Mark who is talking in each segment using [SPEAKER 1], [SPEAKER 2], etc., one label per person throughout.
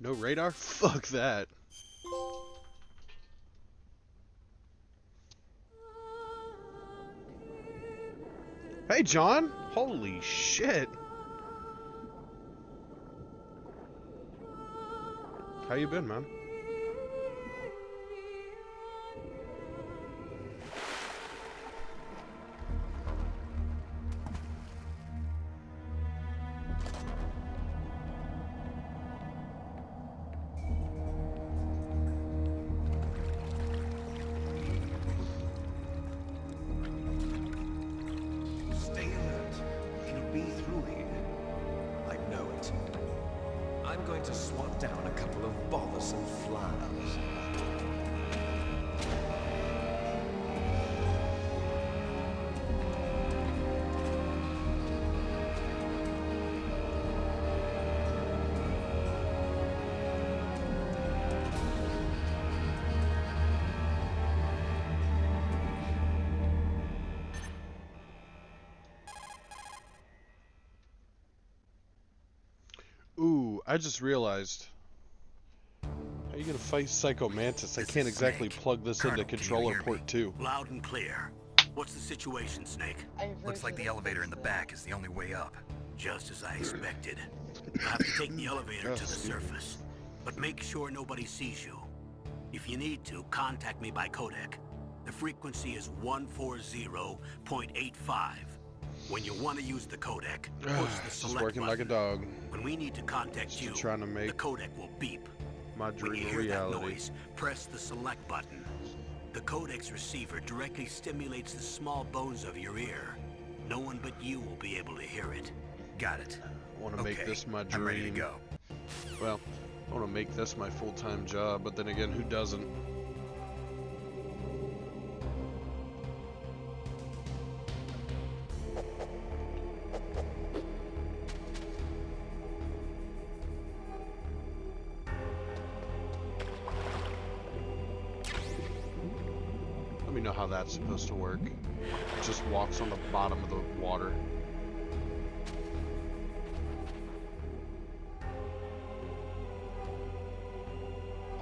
[SPEAKER 1] No radar? Fuck that. Hey, John! Holy shit! How you been, man?
[SPEAKER 2] Stay alert. She'll be through here. I know it. I'm going to swat down a couple of bothersome flies.
[SPEAKER 1] Ooh, I just realized. How are you gonna fight Psycho Mantis? I can't exactly plug this into controller port 2.
[SPEAKER 3] Loud and clear. What's the situation, Snake?
[SPEAKER 4] Looks like the elevator in the back is the only way up.
[SPEAKER 3] Just as I expected. You'll have to take the elevator to the surface. But make sure nobody sees you. If you need to, contact me by codec. The frequency is 140.85. When you want to use the codec, push the
[SPEAKER 1] Just
[SPEAKER 3] select
[SPEAKER 1] working
[SPEAKER 3] button.
[SPEAKER 1] like a dog.
[SPEAKER 3] When we need to contact you,
[SPEAKER 1] Trying to
[SPEAKER 3] the
[SPEAKER 1] make
[SPEAKER 3] codec will beep.
[SPEAKER 1] my
[SPEAKER 3] When
[SPEAKER 1] dream
[SPEAKER 3] you
[SPEAKER 1] a
[SPEAKER 3] hear that
[SPEAKER 1] reality.
[SPEAKER 3] noise, press the select button. The codec's receiver directly stimulates the small bones of your ear. No one but you will be able to hear it.
[SPEAKER 4] Got it.
[SPEAKER 1] I want to make
[SPEAKER 4] Okay,
[SPEAKER 1] this my dream.
[SPEAKER 4] I'm ready to go.
[SPEAKER 1] Well, I want to make this my full-time job, but then again, who doesn't? Let me know how that's supposed to work. It just walks on the bottom of the water.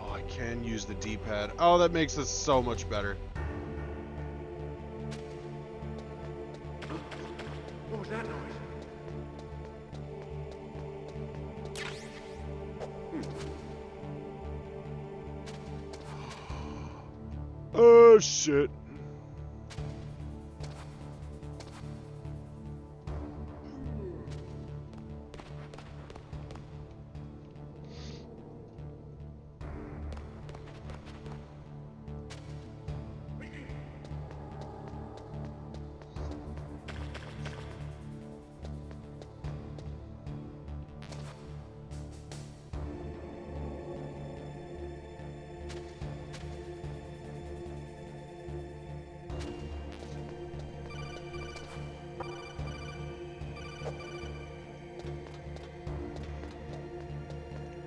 [SPEAKER 1] Oh, I can use the D-pad. Oh, that makes this so much better.
[SPEAKER 2] What was that noise?
[SPEAKER 1] Oh, shit.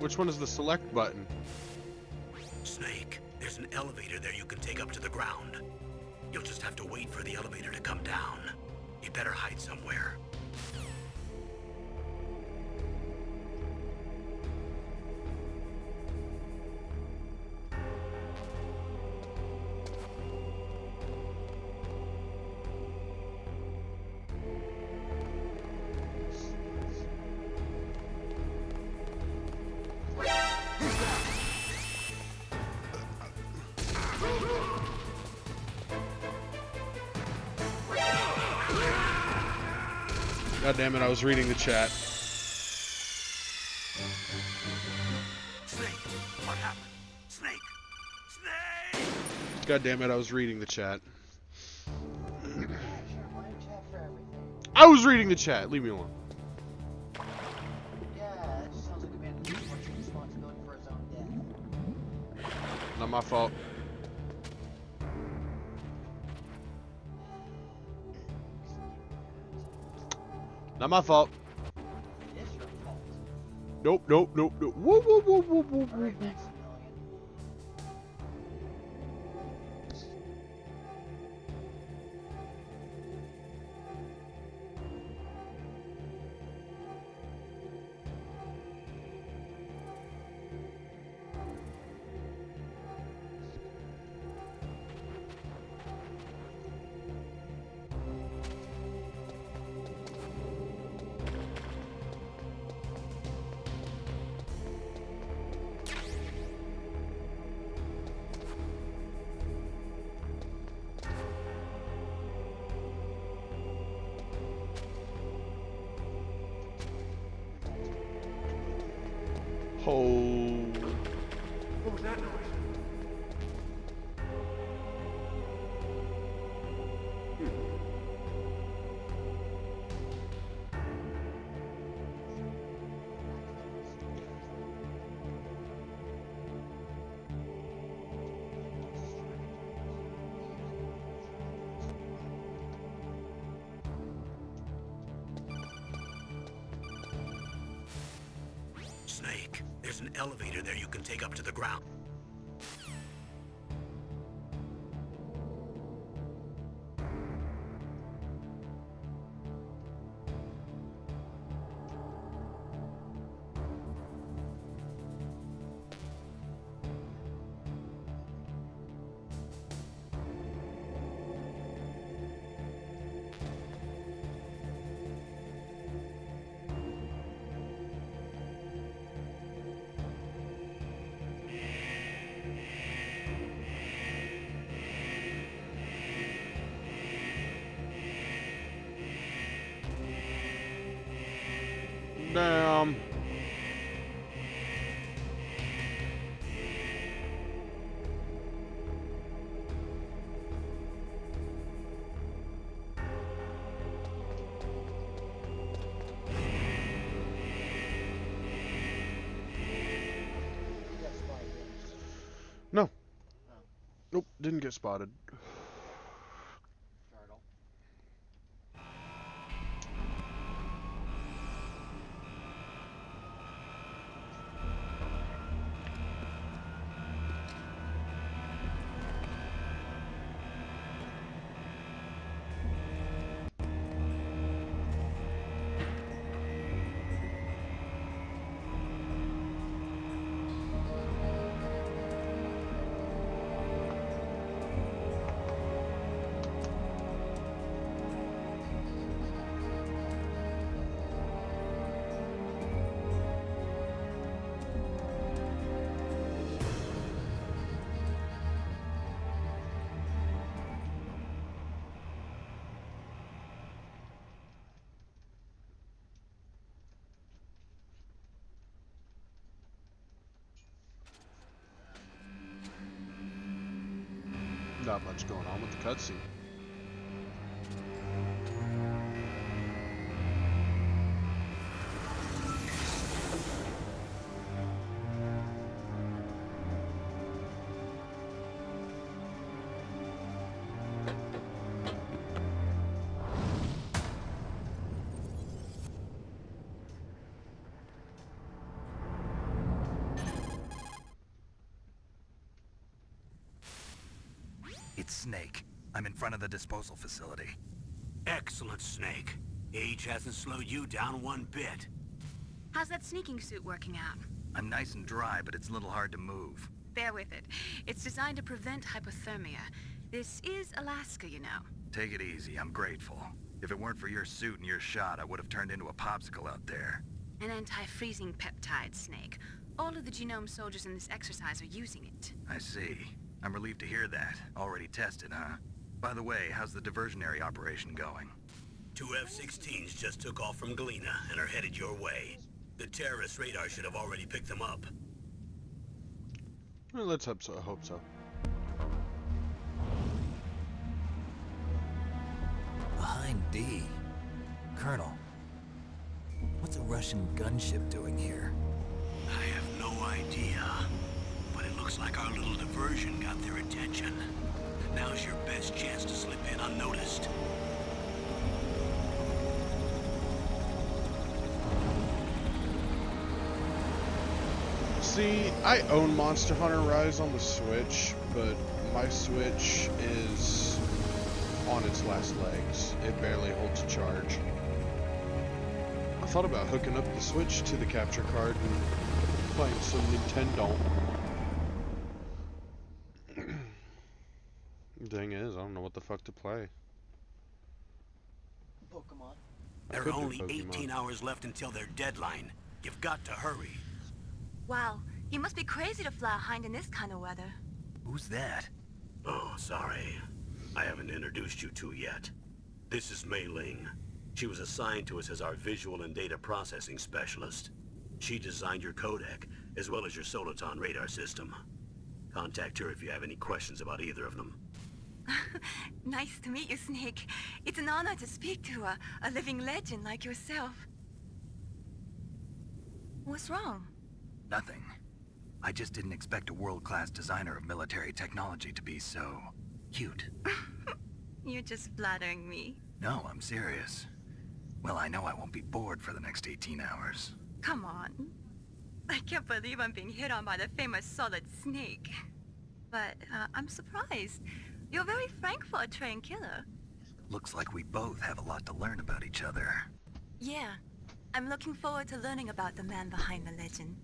[SPEAKER 1] Which one is the select button?
[SPEAKER 3] Snake, there's an elevator there you can take up to the ground. You'll just have to wait for the elevator to come down. You better hide somewhere.
[SPEAKER 1] God damn it, I was reading the chat.
[SPEAKER 3] Snake, what happened? Snake! Snake!
[SPEAKER 1] God damn it, I was reading the chat.
[SPEAKER 4] One chat for everything.
[SPEAKER 1] I was reading the chat. Leave me alone.
[SPEAKER 4] Yeah, that just sounds like a man who too much responsibility for his own death.
[SPEAKER 1] Not my fault. Not my fault.
[SPEAKER 4] It is your fault.
[SPEAKER 1] Nope, nope, nope, nope. Woo, woo, woo, woo, woo, woo,
[SPEAKER 4] Alright,
[SPEAKER 1] woo.
[SPEAKER 4] Maximilian.
[SPEAKER 1] Oh.
[SPEAKER 5] What was that noise?
[SPEAKER 3] Snake, there's an elevator there you can take up to the ground.
[SPEAKER 1] Damn.
[SPEAKER 4] You got spotted, didn't you?
[SPEAKER 1] No.
[SPEAKER 4] Oh,
[SPEAKER 1] Nope, didn't get spotted.
[SPEAKER 4] turtle.
[SPEAKER 1] Not much going on with the cutscene.
[SPEAKER 6] It's Snake. I'm in front of the disposal facility.
[SPEAKER 3] Excellent, Snake. Age hasn't slowed you down one bit.
[SPEAKER 7] How's that sneaking suit working out?
[SPEAKER 6] I'm nice and dry, but it's a little hard to move.
[SPEAKER 7] Bear with it. It's designed to prevent hypothermia. This is Alaska, you know.
[SPEAKER 6] Take it easy, I'm grateful. If it weren't for your suit and your shot, I would have turned into a popsicle out there.
[SPEAKER 7] An anti-freezing peptide, Snake. All of the genome soldiers in this exercise are using it.
[SPEAKER 6] I see. I'm relieved to hear that. Already tested, huh? By the way, how's the diversionary operation going?
[SPEAKER 3] 2 F-16s just took off from Galena and are headed your way. The terrorist radar should have already picked them up.
[SPEAKER 1] Well, let's hope so. I hope so.
[SPEAKER 8] Behind D. Colonel, what's a Russian gunship doing here?
[SPEAKER 3] I have no idea, but it looks like our little diversion got their attention. Now's your best chance to slip in unnoticed.
[SPEAKER 1] See, I own Monster Hunter Rise on the Switch, but my Switch is on its last legs. It barely holds a charge. I thought about hooking up the Switch to the capture card and playing some Nintendo. The thing is, I don't know what the fuck to play.
[SPEAKER 4] Pokemon.
[SPEAKER 1] I
[SPEAKER 3] There
[SPEAKER 1] could
[SPEAKER 3] are
[SPEAKER 1] do
[SPEAKER 3] only
[SPEAKER 1] Pokemon.
[SPEAKER 3] 18 hours left until their deadline. You've got to hurry.
[SPEAKER 7] Wow, you must be crazy to fly a hind in this kind of weather.
[SPEAKER 6] Who's that?
[SPEAKER 3] Oh, sorry. I haven't introduced you to yet. This is Mei Ling. She was assigned to us as our visual and data processing specialist. She designed your codec, as well as your Soliton radar system. Contact her if you have any questions about either of them.
[SPEAKER 7] Nice to meet you, Snake. It's an honor to speak to a living legend like yourself. What's wrong?
[SPEAKER 6] Nothing. I just didn't expect a world-class designer of military technology to be so... cute.
[SPEAKER 7] You're just flattering me.
[SPEAKER 6] No, I'm serious. Well, I know I won't be bored for the next 18 hours.
[SPEAKER 7] Come on. I can't believe I'm being hit on by the famous Solid Snake. But I'm surprised. You're very frank for a trained killer.
[SPEAKER 6] Looks like we both have a lot to learn about each other.
[SPEAKER 7] Yeah. I'm looking forward to learning about the man behind the legend.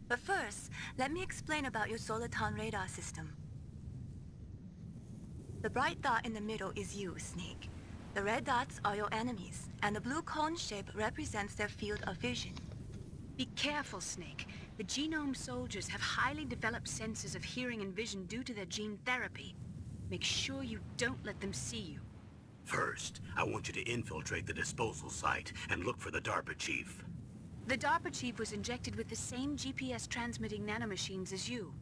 [SPEAKER 7] But first, let me explain about your Soliton radar system. The bright dot in the middle is you, Snake. The red dots are your enemies, and the blue cone shape represents their field of vision. Be careful, Snake. The genome soldiers have highly developed senses of hearing and vision due to their gene therapy. Make sure you don't let them see you.
[SPEAKER 3] First, I want you to infiltrate the disposal site and look for the DARPA chief.
[SPEAKER 7] The DARPA chief was injected with the same GPS transmitting nanomachines as you.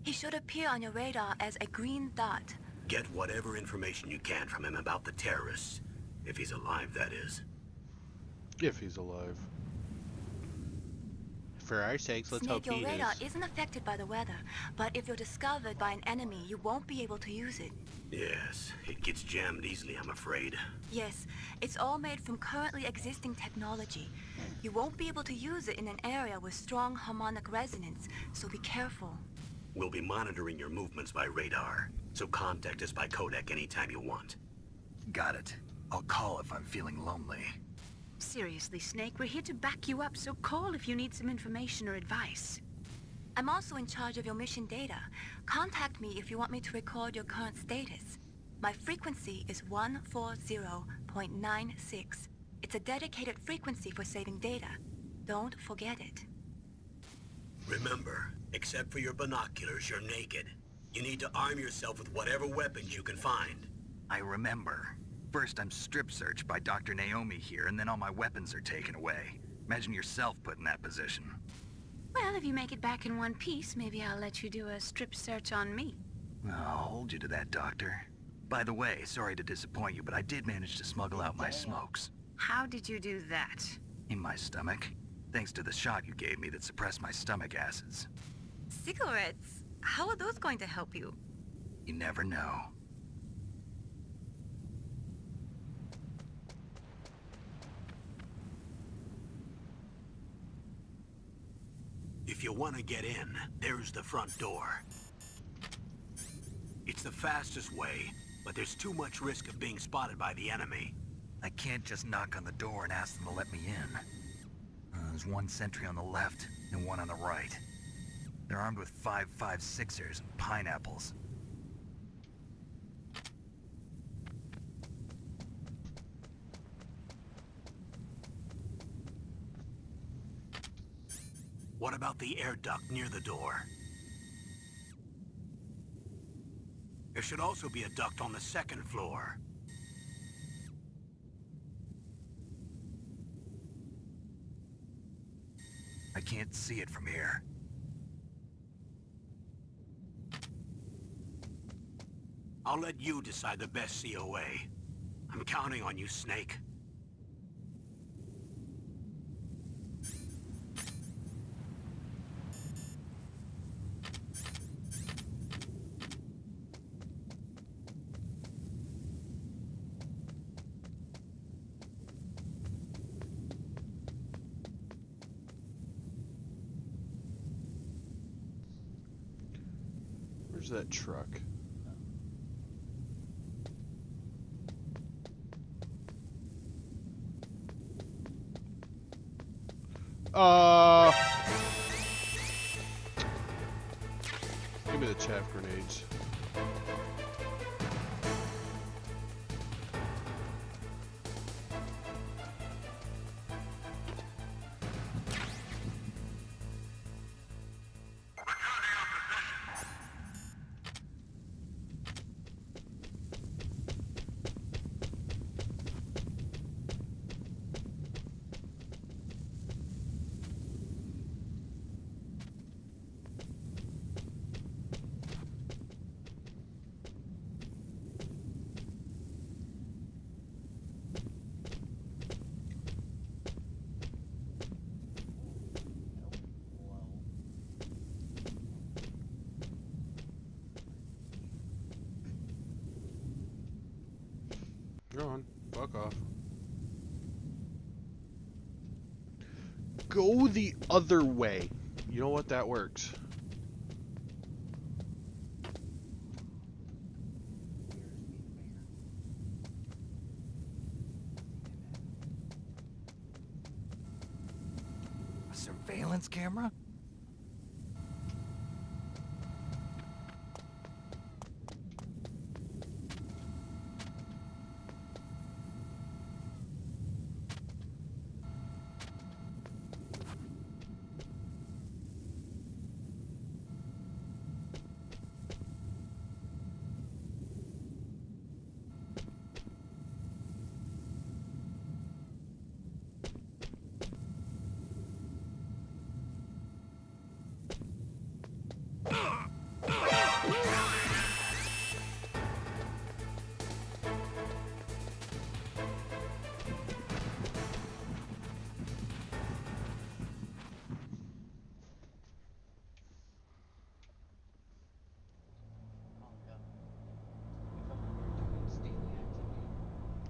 [SPEAKER 7] He should appear on your radar as a green dot.
[SPEAKER 3] Get whatever information you can from him about the terrorists. If he's alive, that is.
[SPEAKER 1] If he's alive. For our sakes, let's hope
[SPEAKER 7] Snake,
[SPEAKER 1] he
[SPEAKER 7] your radar
[SPEAKER 1] is.
[SPEAKER 7] isn't affected by the weather, but if you're discovered by an enemy, you won't be able to use it.
[SPEAKER 3] Yes, it gets jammed easily, I'm afraid.
[SPEAKER 7] Yes, it's all made from currently existing technology. You won't be able to use it in an area with strong harmonic resonance, so be careful.
[SPEAKER 3] We'll be monitoring your movements by radar, so contact us by codec anytime you want.
[SPEAKER 6] Got it. I'll call if I'm feeling lonely.
[SPEAKER 7] Seriously, Snake, we're here to back you up, so call if you need some information or advice. I'm also in charge of your mission data. Contact me if you want me to record your current status. My frequency is 140.96. It's a dedicated frequency for saving data. Don't forget it.
[SPEAKER 3] Remember, except for your binoculars, you're naked. You need to arm yourself with whatever weapons you can find.
[SPEAKER 6] I remember. First, I'm strip-searched by Dr. Naomi here, and then all my weapons are taken away. Imagine yourself put in that position.
[SPEAKER 7] Well, if you make it back in one piece, maybe I'll let you do a strip search on me.
[SPEAKER 6] I'll hold you to that, Doctor. By the way, sorry to disappoint you, but I did manage to smuggle out my smokes.
[SPEAKER 7] How did you do that?
[SPEAKER 6] In my stomach. Thanks to the shot you gave me that suppressed my stomach acids.
[SPEAKER 7] Cigarettes? How are those going to help you?
[SPEAKER 6] You never know.
[SPEAKER 3] If you want to get in, there's the front door. It's the fastest way, but there's too much risk of being spotted by the enemy.
[SPEAKER 6] I can't just knock on the door and ask them to let me in. There's one sentry on the left and one on the right. They're armed with 5.56ers and pineapples.
[SPEAKER 3] What about the air duct near the door? There should also be a duct on the second floor.
[SPEAKER 6] I can't see it from here.
[SPEAKER 3] I'll let you decide the best COA. I'm counting on you, Snake.
[SPEAKER 1] Where's that truck? Give me the chaff grenades. gone. Fuck off. Go the other way. You know what? That works.
[SPEAKER 6] A surveillance camera?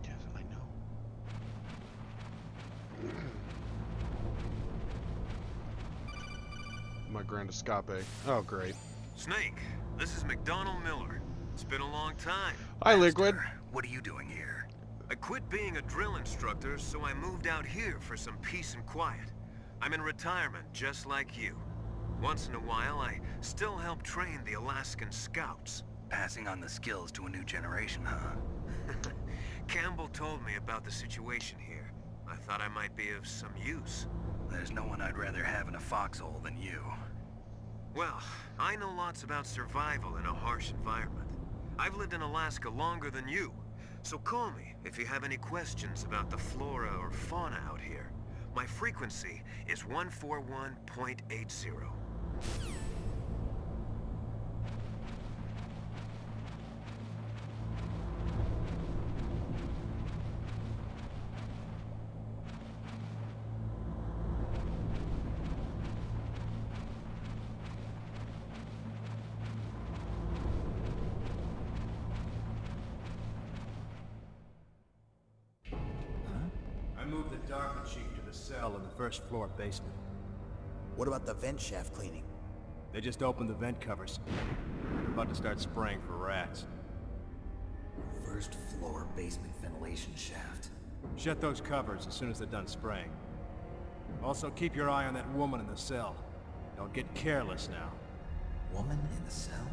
[SPEAKER 1] Yes, I know. My grandoscope. Oh, great.
[SPEAKER 2] Snake, this is McDonald Miller. It's been a long time.
[SPEAKER 1] Hi, Liquid.
[SPEAKER 6] Master, what are you doing here?
[SPEAKER 2] I quit being a drill instructor, so I moved out here for some peace and quiet. I'm in retirement, just like you. Once in a while, I still help train the Alaskan Scouts.
[SPEAKER 6] Passing on the skills to a new generation, huh?
[SPEAKER 2] Campbell told me about the situation here. I thought I might be of some use.
[SPEAKER 6] There's no one I'd rather have in a foxhole than you.
[SPEAKER 2] Well, I know lots about survival in a harsh environment. I've lived in Alaska longer than you, so call me if you have any questions about the flora or fauna out here. My frequency is 141.80.
[SPEAKER 5] I moved the DARPA chief to the cell in the first floor basement.
[SPEAKER 9] What about the vent shaft cleaning?
[SPEAKER 5] They just opened the vent covers. They're about to start spraying for rats.
[SPEAKER 8] First floor basement ventilation shaft.
[SPEAKER 5] Shut those covers as soon as they're done spraying. Also, keep your eye on that woman in the cell. Don't get careless now.
[SPEAKER 8] Woman in the cell?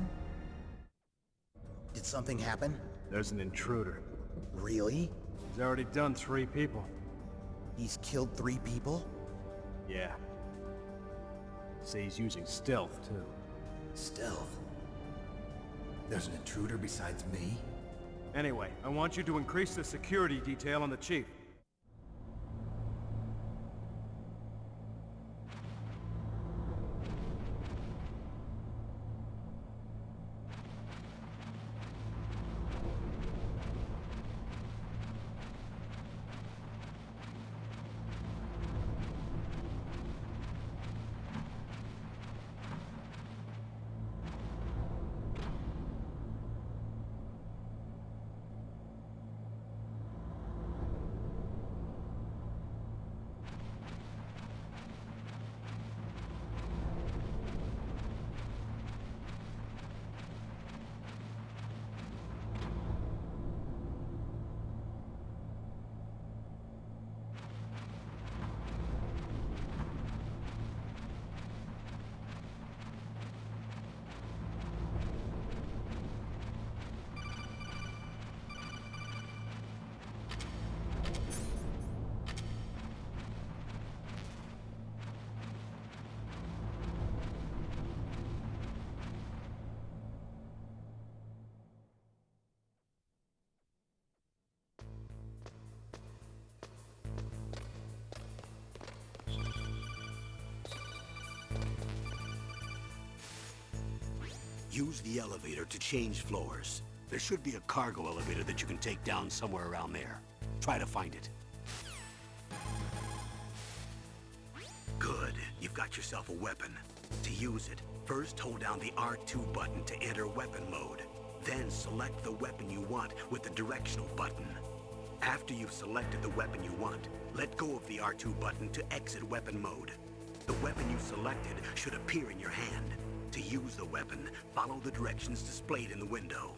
[SPEAKER 9] Did something happen?
[SPEAKER 5] There's an intruder.
[SPEAKER 9] Really?
[SPEAKER 5] He's already done 3 people.
[SPEAKER 9] He's killed 3 people?
[SPEAKER 5] Yeah. Say he's using stealth, too.
[SPEAKER 8] Stealth? There's an intruder besides me?
[SPEAKER 5] Anyway, I want you to increase the security detail on the chief.
[SPEAKER 3] Use the elevator to change floors. There should be a cargo elevator that you can take down somewhere around there. Try to find it. Good. You've got yourself a weapon. To use it, first hold down the R2 button to enter weapon mode. Then select the weapon you want with the directional button. After you've selected the weapon you want, let go of the R2 button to exit weapon mode. The weapon you selected should appear in your hand. To use the weapon, follow the directions displayed in the window.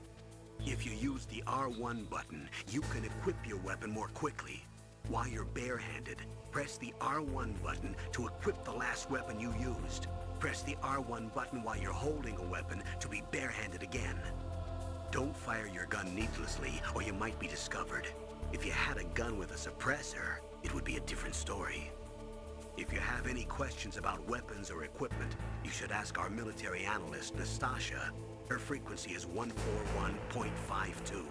[SPEAKER 3] If you use the R1 button, you can equip your weapon more quickly. While you're barehanded, press the R1 button to equip the last weapon you used. Press the R1 button while you're holding a weapon to be barehanded again. Don't fire your gun needlessly, or you might be discovered. If you had a gun with a suppressor, it would be a different story. If you have any questions about weapons or equipment, you should ask our military analyst, Nastasha. Her frequency is 141.52.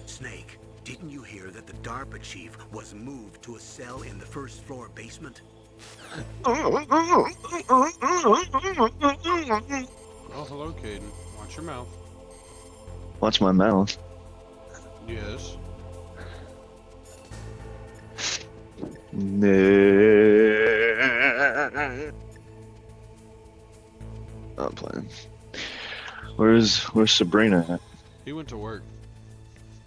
[SPEAKER 3] Snake, didn't you hear that the DARPA chief was moved to a cell in the first floor basement?
[SPEAKER 1] Oh, hello, Kadin. Watch your mouth.
[SPEAKER 10] Watch my mouth.
[SPEAKER 1] Yes.
[SPEAKER 10] I'm playing. Where's Sabrina at?
[SPEAKER 1] He went to work.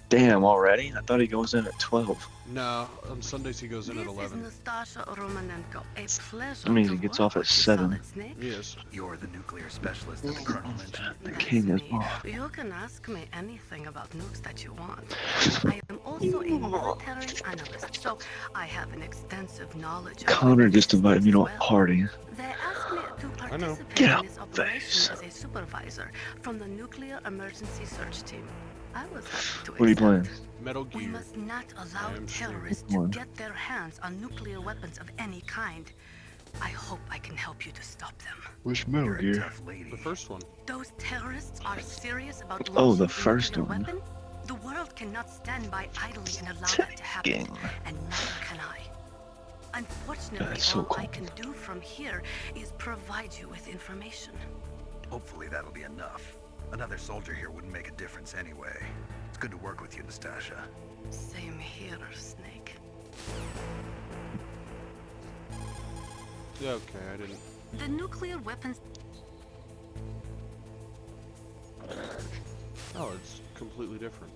[SPEAKER 10] Damn, already? I thought he goes in at 12.
[SPEAKER 1] No, on Sundays he goes in at 11.
[SPEAKER 10] That means he gets off at 7.
[SPEAKER 1] Yes.
[SPEAKER 6] You're the nuclear specialist that the Colonel mentioned.
[SPEAKER 10] The king is off.
[SPEAKER 11] You can ask me anything about nukes that you want. I am also a military analyst, so I have an extensive knowledge of
[SPEAKER 10] Connor just invited me to a
[SPEAKER 11] well.
[SPEAKER 10] party.
[SPEAKER 11] They asked me to participate
[SPEAKER 10] Get
[SPEAKER 11] in
[SPEAKER 10] out
[SPEAKER 11] this
[SPEAKER 10] face.
[SPEAKER 11] operation as a supervisor from the nuclear emergency search team. I was happy to
[SPEAKER 10] What are you playing?
[SPEAKER 11] accept.
[SPEAKER 1] Metal
[SPEAKER 11] We
[SPEAKER 1] Gear.
[SPEAKER 11] must not allow
[SPEAKER 1] I am sure.
[SPEAKER 11] terrorists
[SPEAKER 10] Come
[SPEAKER 11] to
[SPEAKER 10] on.
[SPEAKER 11] get their hands on nuclear weapons of any kind. I hope I can help you to stop them.
[SPEAKER 10] Which Metal
[SPEAKER 6] You're a
[SPEAKER 10] Gear?
[SPEAKER 6] tough lady.
[SPEAKER 1] The first one.
[SPEAKER 11] Those terrorists are serious about
[SPEAKER 10] Oh,
[SPEAKER 11] launching
[SPEAKER 10] the
[SPEAKER 11] a
[SPEAKER 10] first
[SPEAKER 11] nuclear
[SPEAKER 10] one.
[SPEAKER 11] weapon? The world cannot stand by idly and allow that to happen,
[SPEAKER 10] Dang.
[SPEAKER 11] and neither can I. Unfortunately,
[SPEAKER 10] That's so
[SPEAKER 11] all I
[SPEAKER 10] cool.
[SPEAKER 11] can do from here is provide you with information.
[SPEAKER 6] Hopefully that'll be enough. Another soldier here wouldn't make a difference anyway. It's good to work with you, Nastasha.
[SPEAKER 11] Same here, Snake.
[SPEAKER 1] Yeah, okay, I didn't.
[SPEAKER 11] The nuclear weapons...
[SPEAKER 1] Oh, it's completely different.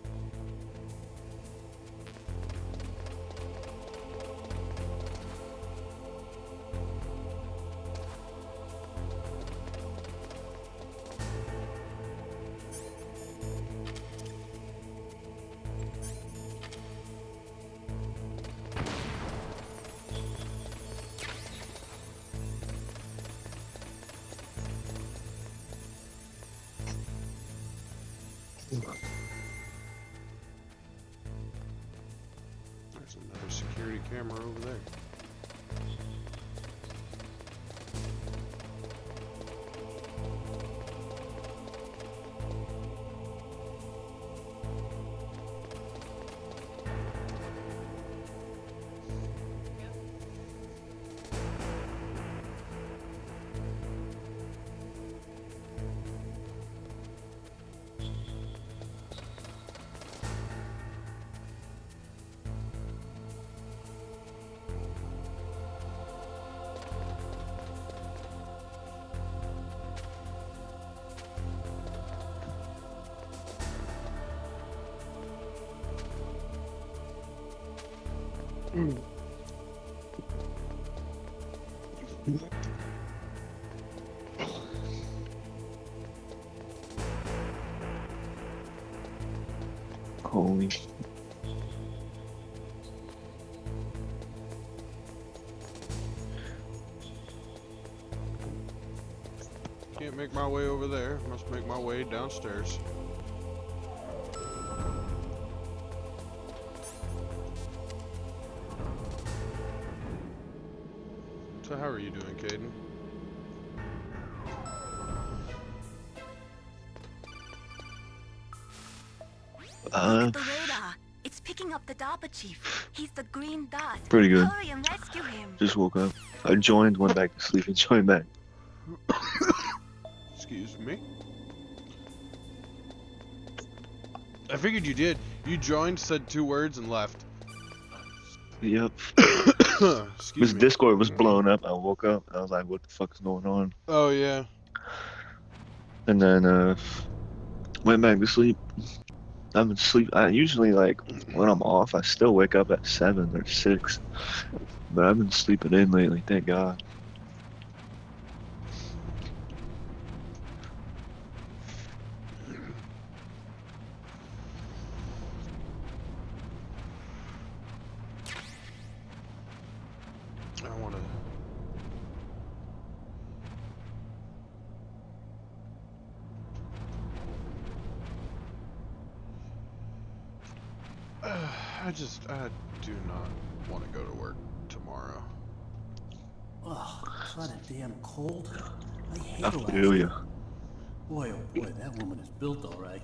[SPEAKER 1] There's another security camera over there.
[SPEAKER 10] Holy.
[SPEAKER 1] Can't make my way over there. Must make my way downstairs. So how are you doing, Kadin?
[SPEAKER 7] Look at the radar. It's picking up the DARPA chief. He's the green dot.
[SPEAKER 10] Pretty good.
[SPEAKER 7] Hurry and rescue him.
[SPEAKER 10] Just woke up. I joined, went back to sleep, and joined back.
[SPEAKER 1] Excuse me. I figured you did. You joined, said 2 words, and left.
[SPEAKER 10] Yep.
[SPEAKER 1] Excuse
[SPEAKER 10] This
[SPEAKER 1] me.
[SPEAKER 10] Discord was blown up. I woke up. I was like, what the fuck is going on?
[SPEAKER 1] Oh, yeah.
[SPEAKER 10] And then, went back to sleep. I've been sleep. I usually like when I'm off, I still wake up at 7 or 6, but I've been sleeping in lately. Thank God.
[SPEAKER 1] I want to. I do not want to go to work tomorrow.
[SPEAKER 12] Ugh, kind of damn cold. I hate
[SPEAKER 10] I
[SPEAKER 12] Alaska.
[SPEAKER 10] feel you.
[SPEAKER 12] Boy, oh boy, that woman is built all right.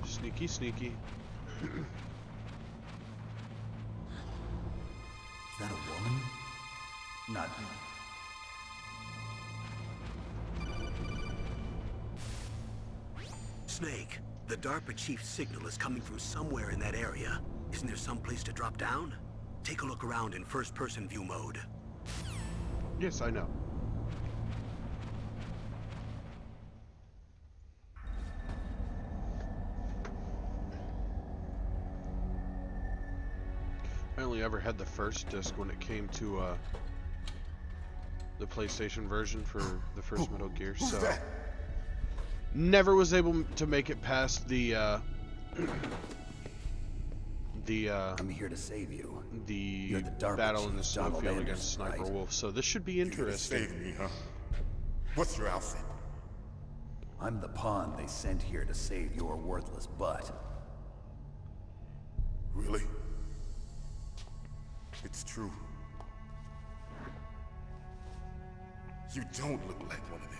[SPEAKER 1] Sneaky, sneaky.
[SPEAKER 8] Is that a woman? Not me.
[SPEAKER 3] Snake, the DARPA chief's signal is coming from somewhere in that area. Isn't there some place to drop down? Take a look around in first-person view mode.
[SPEAKER 1] Yes, I know. I only ever had the first disc when it came to the PlayStation version for the first Metal Gear, so never was able to make it past the
[SPEAKER 8] I'm here to save you.
[SPEAKER 1] the
[SPEAKER 8] You're the DARPA
[SPEAKER 1] battle in the
[SPEAKER 8] chief, Donald
[SPEAKER 1] snowfield against
[SPEAKER 8] Anderson,
[SPEAKER 1] Sniper
[SPEAKER 8] right?
[SPEAKER 1] Wolf, so this should be interesting.
[SPEAKER 13] Save me, huh? What's your outfit?
[SPEAKER 8] I'm the pawn they sent here to save your worthless butt.
[SPEAKER 13] Really? It's true. You don't look like one of them.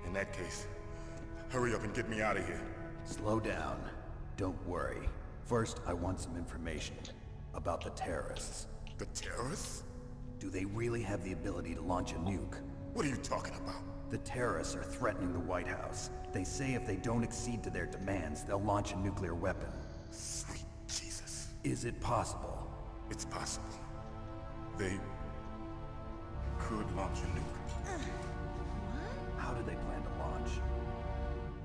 [SPEAKER 13] In that case, hurry up and get me out of here.
[SPEAKER 8] Slow down. Don't worry. First, I want some information about the terrorists.
[SPEAKER 13] The terrorists?
[SPEAKER 8] Do they really have the ability to launch a nuke?
[SPEAKER 13] What are you talking about?
[SPEAKER 8] The terrorists are threatening the White House. They say if they don't accede to their demands, they'll launch a nuclear weapon.
[SPEAKER 13] Sweet Jesus.
[SPEAKER 8] Is it possible?
[SPEAKER 13] It's possible. They could launch a nuke.
[SPEAKER 8] How do they plan to launch?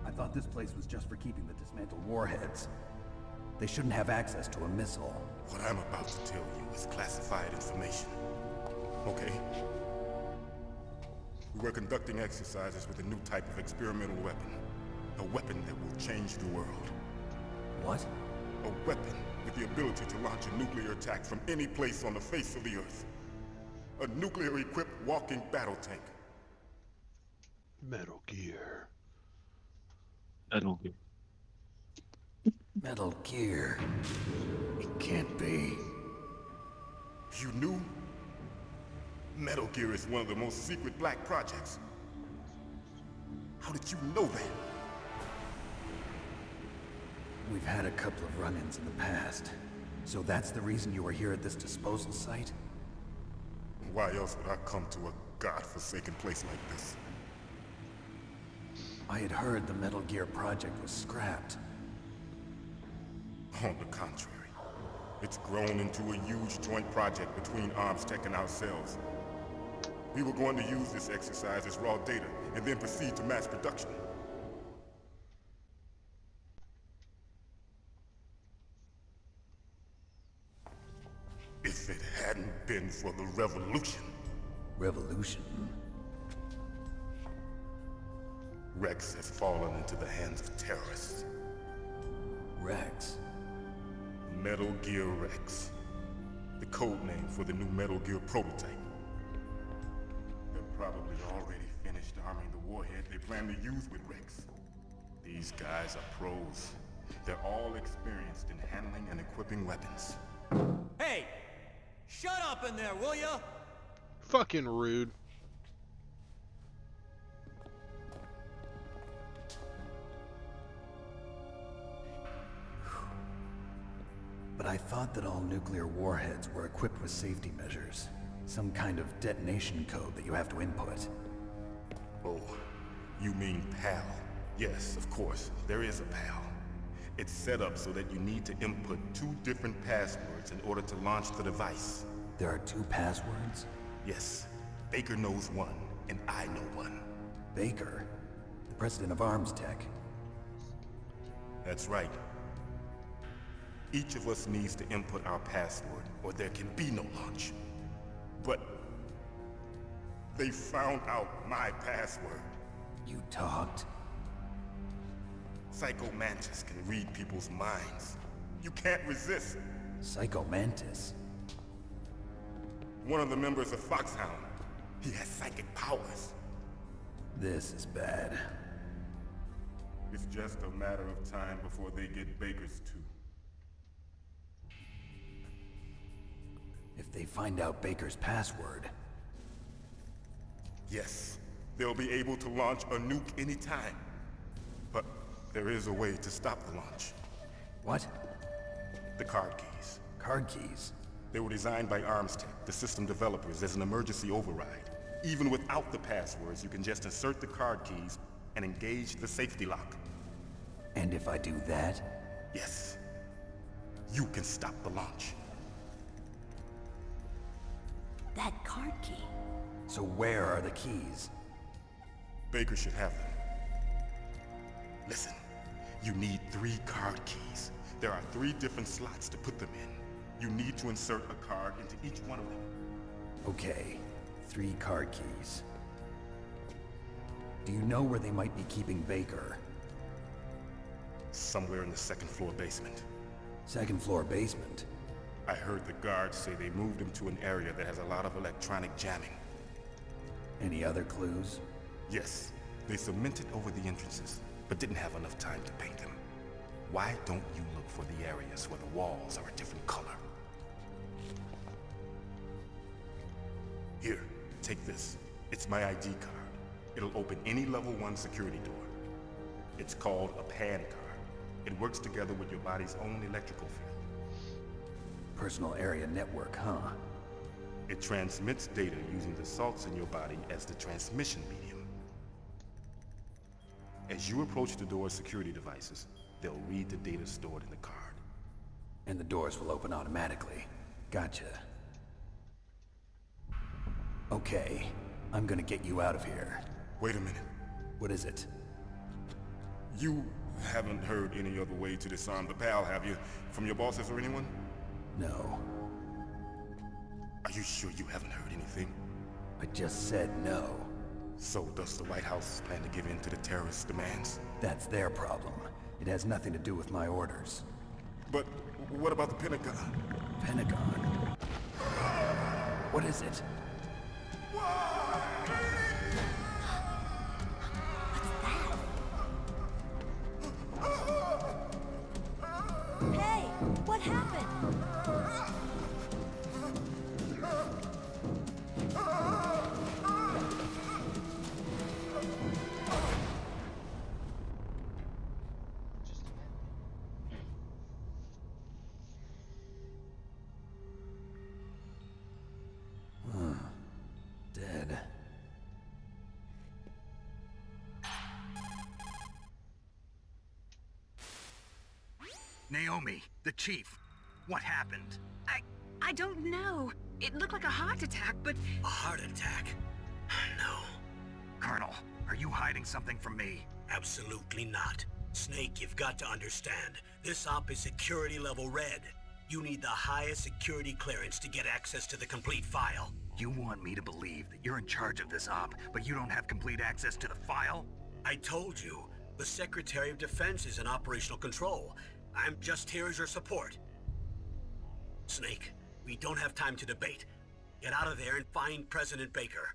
[SPEAKER 8] I thought this place was just for keeping the dismantled warheads. They shouldn't have access to a missile.
[SPEAKER 13] What I'm about to tell you is classified information. Okay? We were conducting exercises with a new type of experimental weapon. A weapon that will change the world.
[SPEAKER 8] What?
[SPEAKER 13] A weapon with the ability to launch a nuclear attack from any place on the face of the Earth. A nuclear-equipped walking battle tank.
[SPEAKER 1] Metal Gear.
[SPEAKER 10] Metal Gear.
[SPEAKER 8] Metal Gear. It can't be.
[SPEAKER 13] You knew? Metal Gear is one of the most secret black projects. How did you know that?
[SPEAKER 8] We've had a couple of run-ins in the past. So that's the reason you were here at this disposal site?
[SPEAKER 13] Why else would I come to a godforsaken place like this?
[SPEAKER 8] I had heard the Metal Gear project was scrapped.
[SPEAKER 13] On the contrary, it's grown into a huge joint project between Arms Tech and ourselves. We were going to use this exercise as raw data and then proceed to mass production. If it hadn't been for the revolution.
[SPEAKER 8] Revolution?
[SPEAKER 13] Rex has fallen into the hands of terrorists.
[SPEAKER 8] Rex?
[SPEAKER 13] Metal Gear Rex. The code name for the new Metal Gear prototype. They're probably already finished arming the warhead they plan to use with Rex. These guys are pros. They're all experienced in handling and equipping weapons.
[SPEAKER 14] Hey! Shut up in there, will ya?
[SPEAKER 1] Fucking rude.
[SPEAKER 8] But I thought that all nuclear warheads were equipped with safety measures. some kind of detonation code that you have to input.
[SPEAKER 13] Oh, you mean PAL? Yes, of course, there is a PAL. It's set up so that you need to input 2 different passwords in order to launch the device.
[SPEAKER 8] There are 2 passwords?
[SPEAKER 13] Yes. Baker knows one, and I know one.
[SPEAKER 8] Baker? The president of Arms Tech.
[SPEAKER 13] That's right. Each of us needs to input our password, or there can be no launch. But they found out my password.
[SPEAKER 8] You talked?
[SPEAKER 13] Psycho Mantis can read people's minds. You can't resist.
[SPEAKER 8] Psycho Mantis?
[SPEAKER 13] One of the members of Foxhound. He has psychic powers.
[SPEAKER 8] This is bad.
[SPEAKER 13] It's just a matter of time before they get Baker's too.
[SPEAKER 8] If they find out Baker's password...
[SPEAKER 13] Yes, they'll be able to launch a nuke anytime. But there is a way to stop the launch.
[SPEAKER 8] What?
[SPEAKER 13] The card keys.
[SPEAKER 8] Card keys?
[SPEAKER 13] They were designed by Arms Tech, the system developers, as an emergency override. Even without the passwords, you can just insert the card keys and engage the safety lock.
[SPEAKER 8] And if I do that?
[SPEAKER 13] Yes. You can stop the launch.
[SPEAKER 11] That card key.
[SPEAKER 8] So where are the keys?
[SPEAKER 13] Baker should have them. Listen, you need 3 card keys. There are 3 different slots to put them in. You need to insert a card into each one of them.
[SPEAKER 8] Okay, 3 card keys. Do you know where they might be keeping Baker?
[SPEAKER 13] Somewhere in the 2nd floor basement.
[SPEAKER 8] 2nd floor basement?
[SPEAKER 13] I heard the guards say they moved him to an area that has a lot of electronic jamming.
[SPEAKER 8] Any other clues?
[SPEAKER 13] Yes, they cemented over the entrances, but didn't have enough time to paint them. Why don't you look for the areas where the walls are a different color? Here, take this. It's my ID card. It'll open any level 1 security door. It's called a PAN card. It works together with your body's own electrical field.
[SPEAKER 8] Personal area network, huh?
[SPEAKER 13] It transmits data using the salts in your body as the transmission medium. As you approach the door's security devices, they'll read the data stored in the card.
[SPEAKER 8] And the doors will open automatically. Gotcha. Okay, I'm gonna get you out of here.
[SPEAKER 13] Wait a minute.
[SPEAKER 8] What is it?
[SPEAKER 13] You haven't heard any other way to disarm the PAL, have you? From your bosses or anyone?
[SPEAKER 8] No.
[SPEAKER 13] Are you sure you haven't heard anything?
[SPEAKER 8] I just said no.
[SPEAKER 13] So does the White House plan to give in to the terrorists' demands?
[SPEAKER 8] That's their problem. It has nothing to do with my orders.
[SPEAKER 13] But what about the Pentagon?
[SPEAKER 8] Pentagon? What is it?
[SPEAKER 7] Hey, what happened?
[SPEAKER 8] Dead.
[SPEAKER 6] Naomi, the chief. What happened?
[SPEAKER 7] I don't know. It looked like a heart attack, but...
[SPEAKER 3] A heart attack? No.
[SPEAKER 6] Colonel, are you hiding something from me?
[SPEAKER 3] Absolutely not. Snake, you've got to understand. This op is security level red. You need the highest security clearance to get access to the complete file.
[SPEAKER 6] You want me to believe that you're in charge of this op, but you don't have complete access to the file?
[SPEAKER 3] I told you, the Secretary of Defense is in operational control. I'm just here as your support. Snake, we don't have time to debate. Get out of there and find President Baker.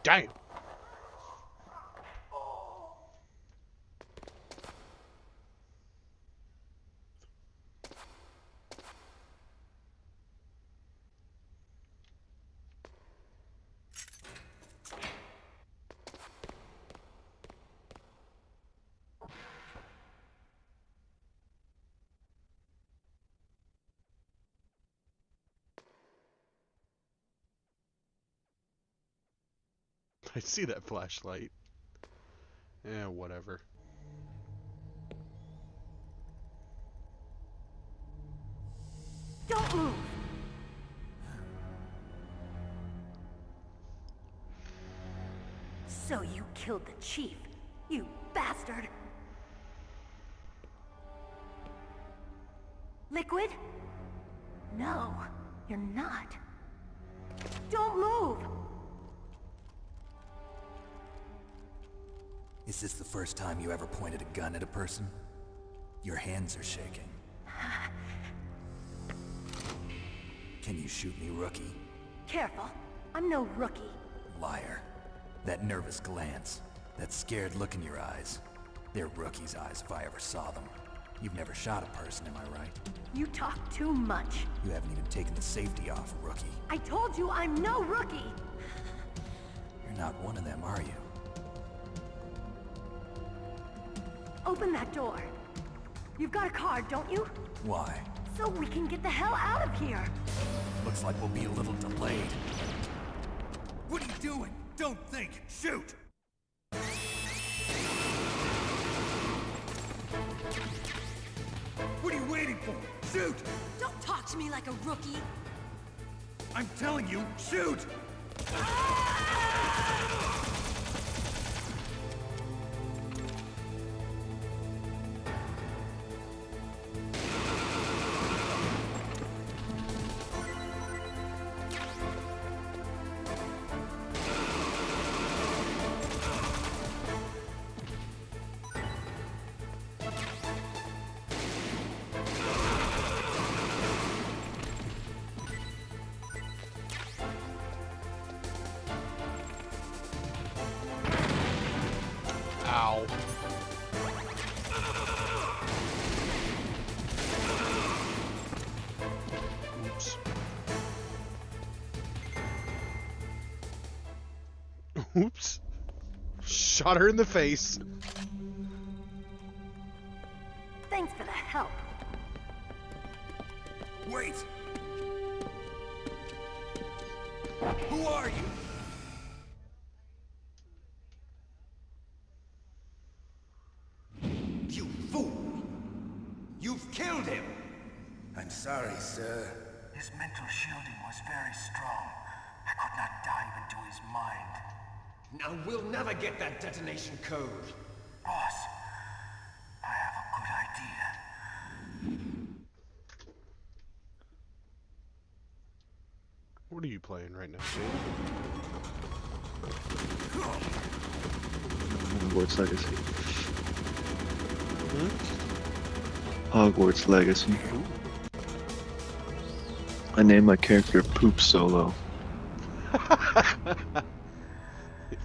[SPEAKER 1] Damn. I see that flashlight. Eh, whatever.
[SPEAKER 11] Don't move! So you killed the chief, you bastard! Liquid? No, you're not. Don't move!
[SPEAKER 6] Is this the first time you ever pointed a gun at a person? Your hands are shaking. Can you shoot me, rookie?
[SPEAKER 11] Careful, I'm no rookie.
[SPEAKER 6] Liar. That nervous glance, that scared look in your eyes. They're rookie's eyes if I ever saw them. You've never shot a person, am I right?
[SPEAKER 11] You talk too much.
[SPEAKER 6] You haven't even taken the safety off, rookie.
[SPEAKER 11] I told you I'm no rookie!
[SPEAKER 6] You're not one of them, are you?
[SPEAKER 11] Open that door. You've got a card, don't you?
[SPEAKER 6] Why?
[SPEAKER 11] So we can get the hell out of here.
[SPEAKER 6] Looks like we'll be a little delayed. What are you doing? Don't think! Shoot! What are you waiting for? Shoot!
[SPEAKER 11] Don't talk to me like a rookie.
[SPEAKER 6] I'm telling you, shoot!
[SPEAKER 1] Ow. Oops. Oops. Shot her in the face.
[SPEAKER 11] Thanks for the help.
[SPEAKER 6] Wait! Who are you?
[SPEAKER 15] You fool! You've killed him!
[SPEAKER 16] I'm sorry, sir.
[SPEAKER 15] His mental shielding was very strong. I could not dive into his mind. Now we'll never get that detonation code. Boss, I have a good idea.
[SPEAKER 1] What are you playing right now,
[SPEAKER 10] Hogwarts Legacy. Hogwarts Legacy. I named my character Poop Solo.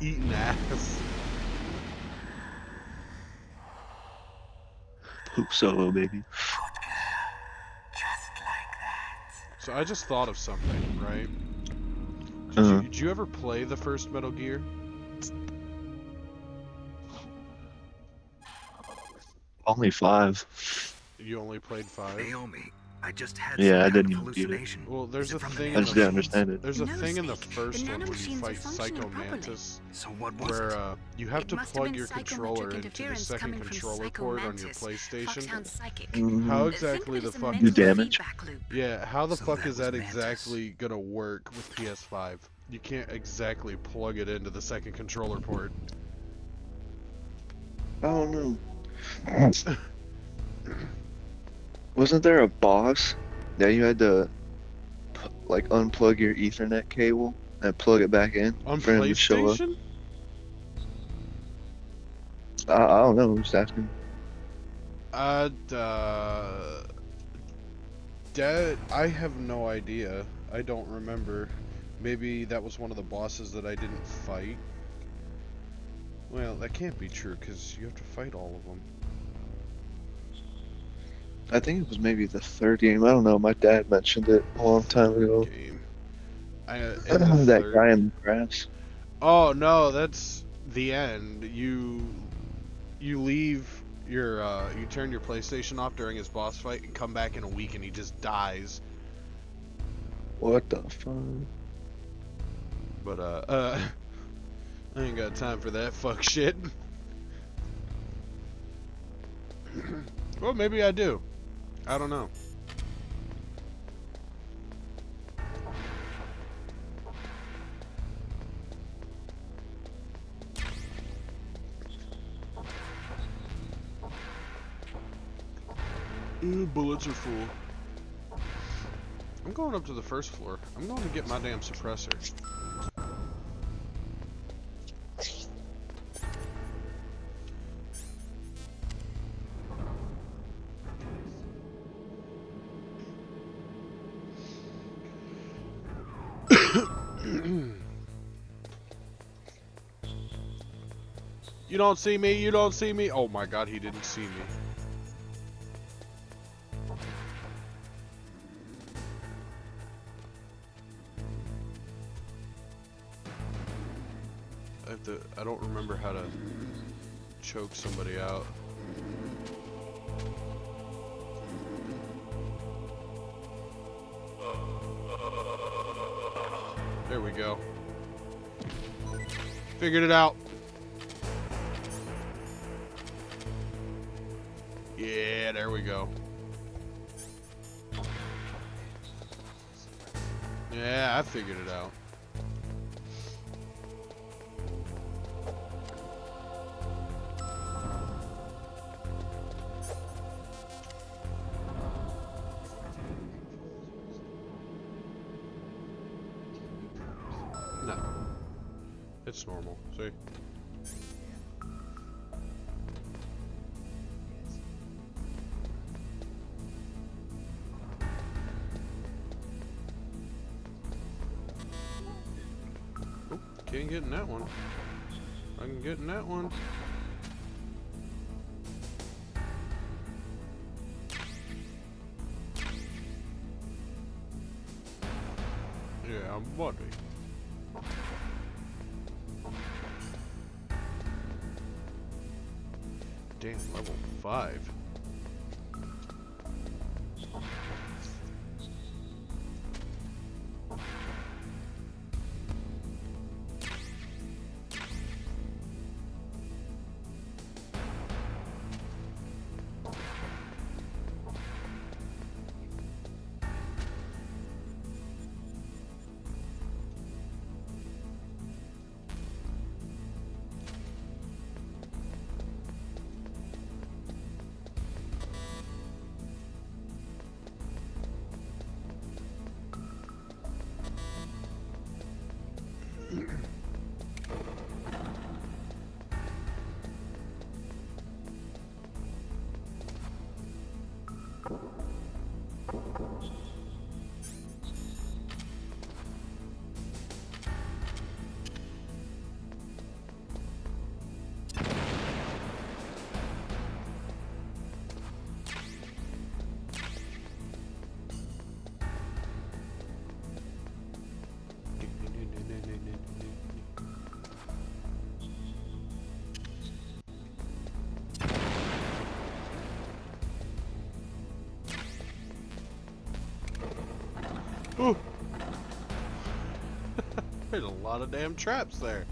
[SPEAKER 1] Eating ass.
[SPEAKER 10] Poop Solo, baby.
[SPEAKER 1] So I just thought of something, right? Did you ever play the first Metal Gear?
[SPEAKER 10] Only 5.
[SPEAKER 1] You only played 5?
[SPEAKER 6] Naomi, I just had
[SPEAKER 10] Yeah, I
[SPEAKER 6] some kind
[SPEAKER 10] didn't
[SPEAKER 6] of
[SPEAKER 10] even beat it.
[SPEAKER 6] hallucination.
[SPEAKER 1] Well, there's a thing.
[SPEAKER 10] I just didn't understand it.
[SPEAKER 1] There's a
[SPEAKER 7] No,
[SPEAKER 1] thing in the
[SPEAKER 7] Snake.
[SPEAKER 1] first
[SPEAKER 7] The
[SPEAKER 1] one when you
[SPEAKER 7] nanomachines are
[SPEAKER 1] fight
[SPEAKER 7] functioning
[SPEAKER 1] Psycho
[SPEAKER 7] properly.
[SPEAKER 1] Mantis,
[SPEAKER 6] So what was
[SPEAKER 1] where
[SPEAKER 6] it?
[SPEAKER 1] you have
[SPEAKER 7] It
[SPEAKER 1] to
[SPEAKER 7] must have
[SPEAKER 1] plug
[SPEAKER 7] been
[SPEAKER 1] your
[SPEAKER 7] psychometric
[SPEAKER 1] controller into the
[SPEAKER 7] interference
[SPEAKER 1] second
[SPEAKER 7] coming from
[SPEAKER 1] controller
[SPEAKER 7] Psycho
[SPEAKER 1] port on your
[SPEAKER 7] Mantis.
[SPEAKER 1] PlayStation.
[SPEAKER 7] Foxhound Psychic.
[SPEAKER 1] How
[SPEAKER 7] Think
[SPEAKER 1] exactly
[SPEAKER 7] of it
[SPEAKER 1] the
[SPEAKER 7] as a
[SPEAKER 1] fuck?
[SPEAKER 7] mental
[SPEAKER 10] damage?
[SPEAKER 7] feedback loop.
[SPEAKER 1] Yeah, how the
[SPEAKER 6] So
[SPEAKER 1] fuck
[SPEAKER 6] that
[SPEAKER 1] is
[SPEAKER 6] was
[SPEAKER 1] that
[SPEAKER 6] Mantis.
[SPEAKER 1] exactly gonna work with PS5? You can't exactly plug it into the second controller port.
[SPEAKER 10] I don't know. Wasn't there a boss that you had to like unplug your Ethernet cable and plug it back in
[SPEAKER 1] On
[SPEAKER 10] for him to show up?
[SPEAKER 1] PlayStation?
[SPEAKER 10] I don't know. I'm just asking.
[SPEAKER 1] I have no idea. I don't remember. Maybe that was one of the bosses that I didn't fight. Well, that can't be true because you have to fight all of them.
[SPEAKER 10] I think it was maybe the third game. I don't know. My dad mentioned it a long time ago.
[SPEAKER 1] Game.
[SPEAKER 10] That guy in the grass.
[SPEAKER 1] Oh no, that's the end. You leave your you turn your PlayStation off during his boss fight and come back in a week and he just dies.
[SPEAKER 10] What the fuck?
[SPEAKER 1] But I ain't got time for that fuck shit. Well, maybe I do. I don't know. Ooh, bullets are full. I'm going up to the first floor. I'm going to get my damn suppressor. You don't see me, you don't see me. Oh my god, he didn't see me. I don't remember how to choke somebody out. There we go. Figured it out. Yeah, there we go. Yeah, I figured it out. No. It's normal, see? Oh, can't get in that one. I can get in that one. Yeah, buddy. Damn, level 5. Ooh. There's a lot of damn traps there.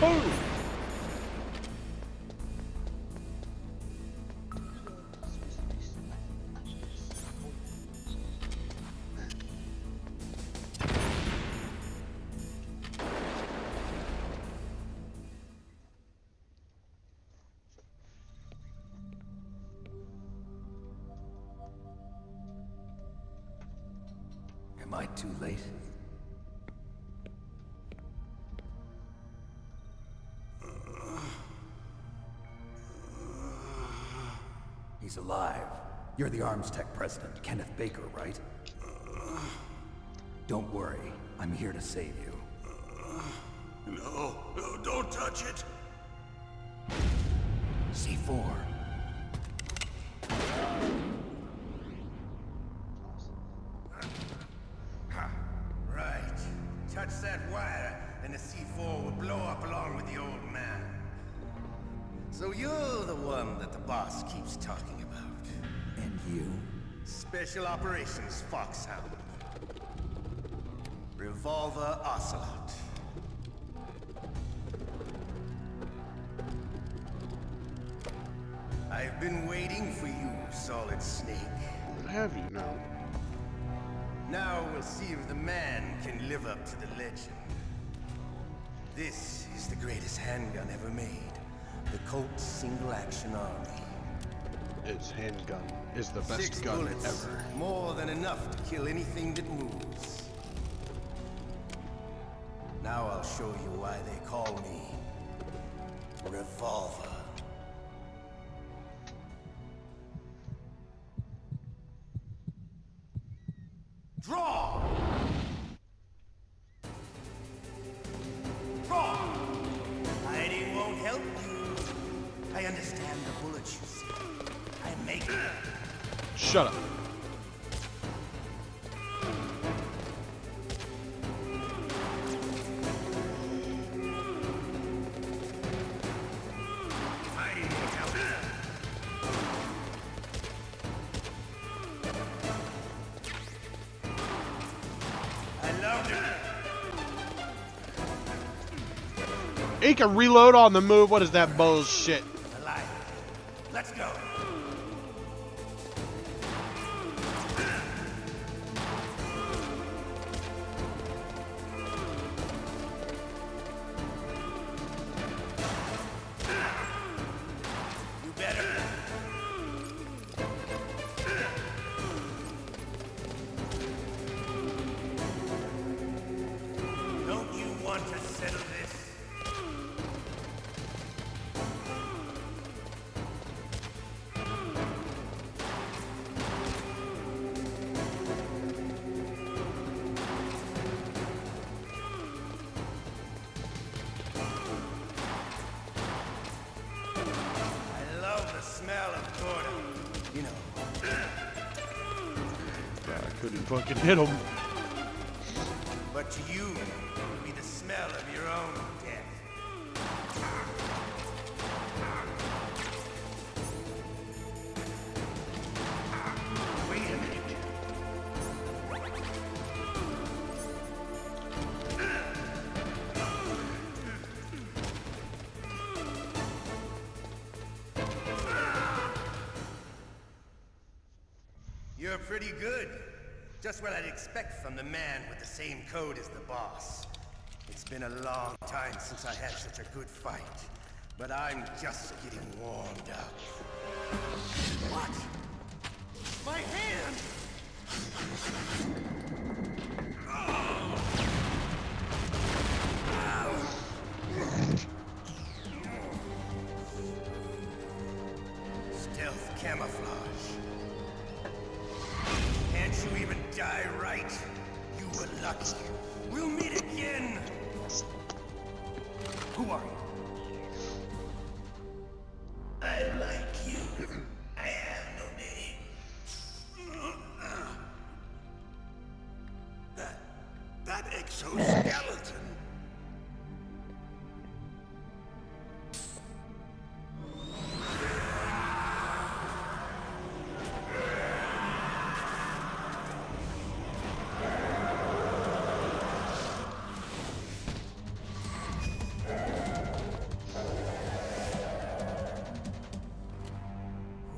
[SPEAKER 1] Boom!
[SPEAKER 8] Am I too late? He's alive. You're the Arms Tech president, Kenneth Baker, right? Don't worry. I'm here to save you.
[SPEAKER 16] Don't touch it!
[SPEAKER 8] C4.
[SPEAKER 16] Right. Touch that wire, and the C4 will blow up along with the old man. So you're the one that the boss keeps talking about.
[SPEAKER 8] And you?
[SPEAKER 16] Special Operations Foxhound. Revolver Ocelot. I've been waiting for you, Solid Snake.
[SPEAKER 1] Have you now?
[SPEAKER 16] Now we'll see if the man can live up to the legend. This is the greatest handgun ever made. The Colt Single Action Army.
[SPEAKER 1] Its handgun is the best
[SPEAKER 16] 6
[SPEAKER 1] gun
[SPEAKER 16] bullets,
[SPEAKER 1] ever.
[SPEAKER 16] more than enough to kill anything that moves. Now I'll show you why they call me Revolver. Draw! Draw! Hiding won't help you. I understand the bullets you see. I make it.
[SPEAKER 1] Shut up.
[SPEAKER 16] Hiding won't help you. I loved it.
[SPEAKER 1] He can reload on the move. What is that bullshit?
[SPEAKER 16] Alive. Let's go. You better. Don't you want to settle this? I love the smell of Gordon. You know.
[SPEAKER 1] I couldn't fucking hit him.
[SPEAKER 16] But to you, it will be the smell of your own death. Wait a minute. You're pretty good. Just what I'd expect from the man with the same code as the boss. It's been a long time since I had such a good fight, but I'm just getting warmed up. What? My hand! Stealth camouflage. Can't you even die right? You were lucky. We'll meet again! Who are you? I like you. I have no name. That exoskeleton.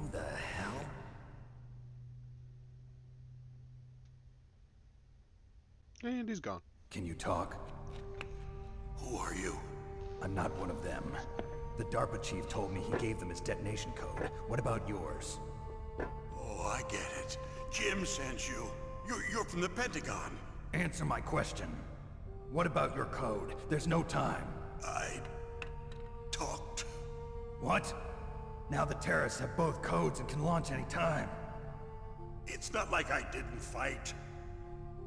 [SPEAKER 8] Who the hell?
[SPEAKER 1] And he's gone.
[SPEAKER 8] Can you talk?
[SPEAKER 16] Who are you?
[SPEAKER 8] I'm not one of them. The DARPA chief told me he gave them his detonation code. What about yours?
[SPEAKER 16] Oh, I get it. Jim sent you. You're from the Pentagon.
[SPEAKER 8] Answer my question. What about your code? There's no time.
[SPEAKER 16] I talked.
[SPEAKER 8] What? Now the terrorists have both codes and can launch any time.
[SPEAKER 16] It's not like I didn't fight.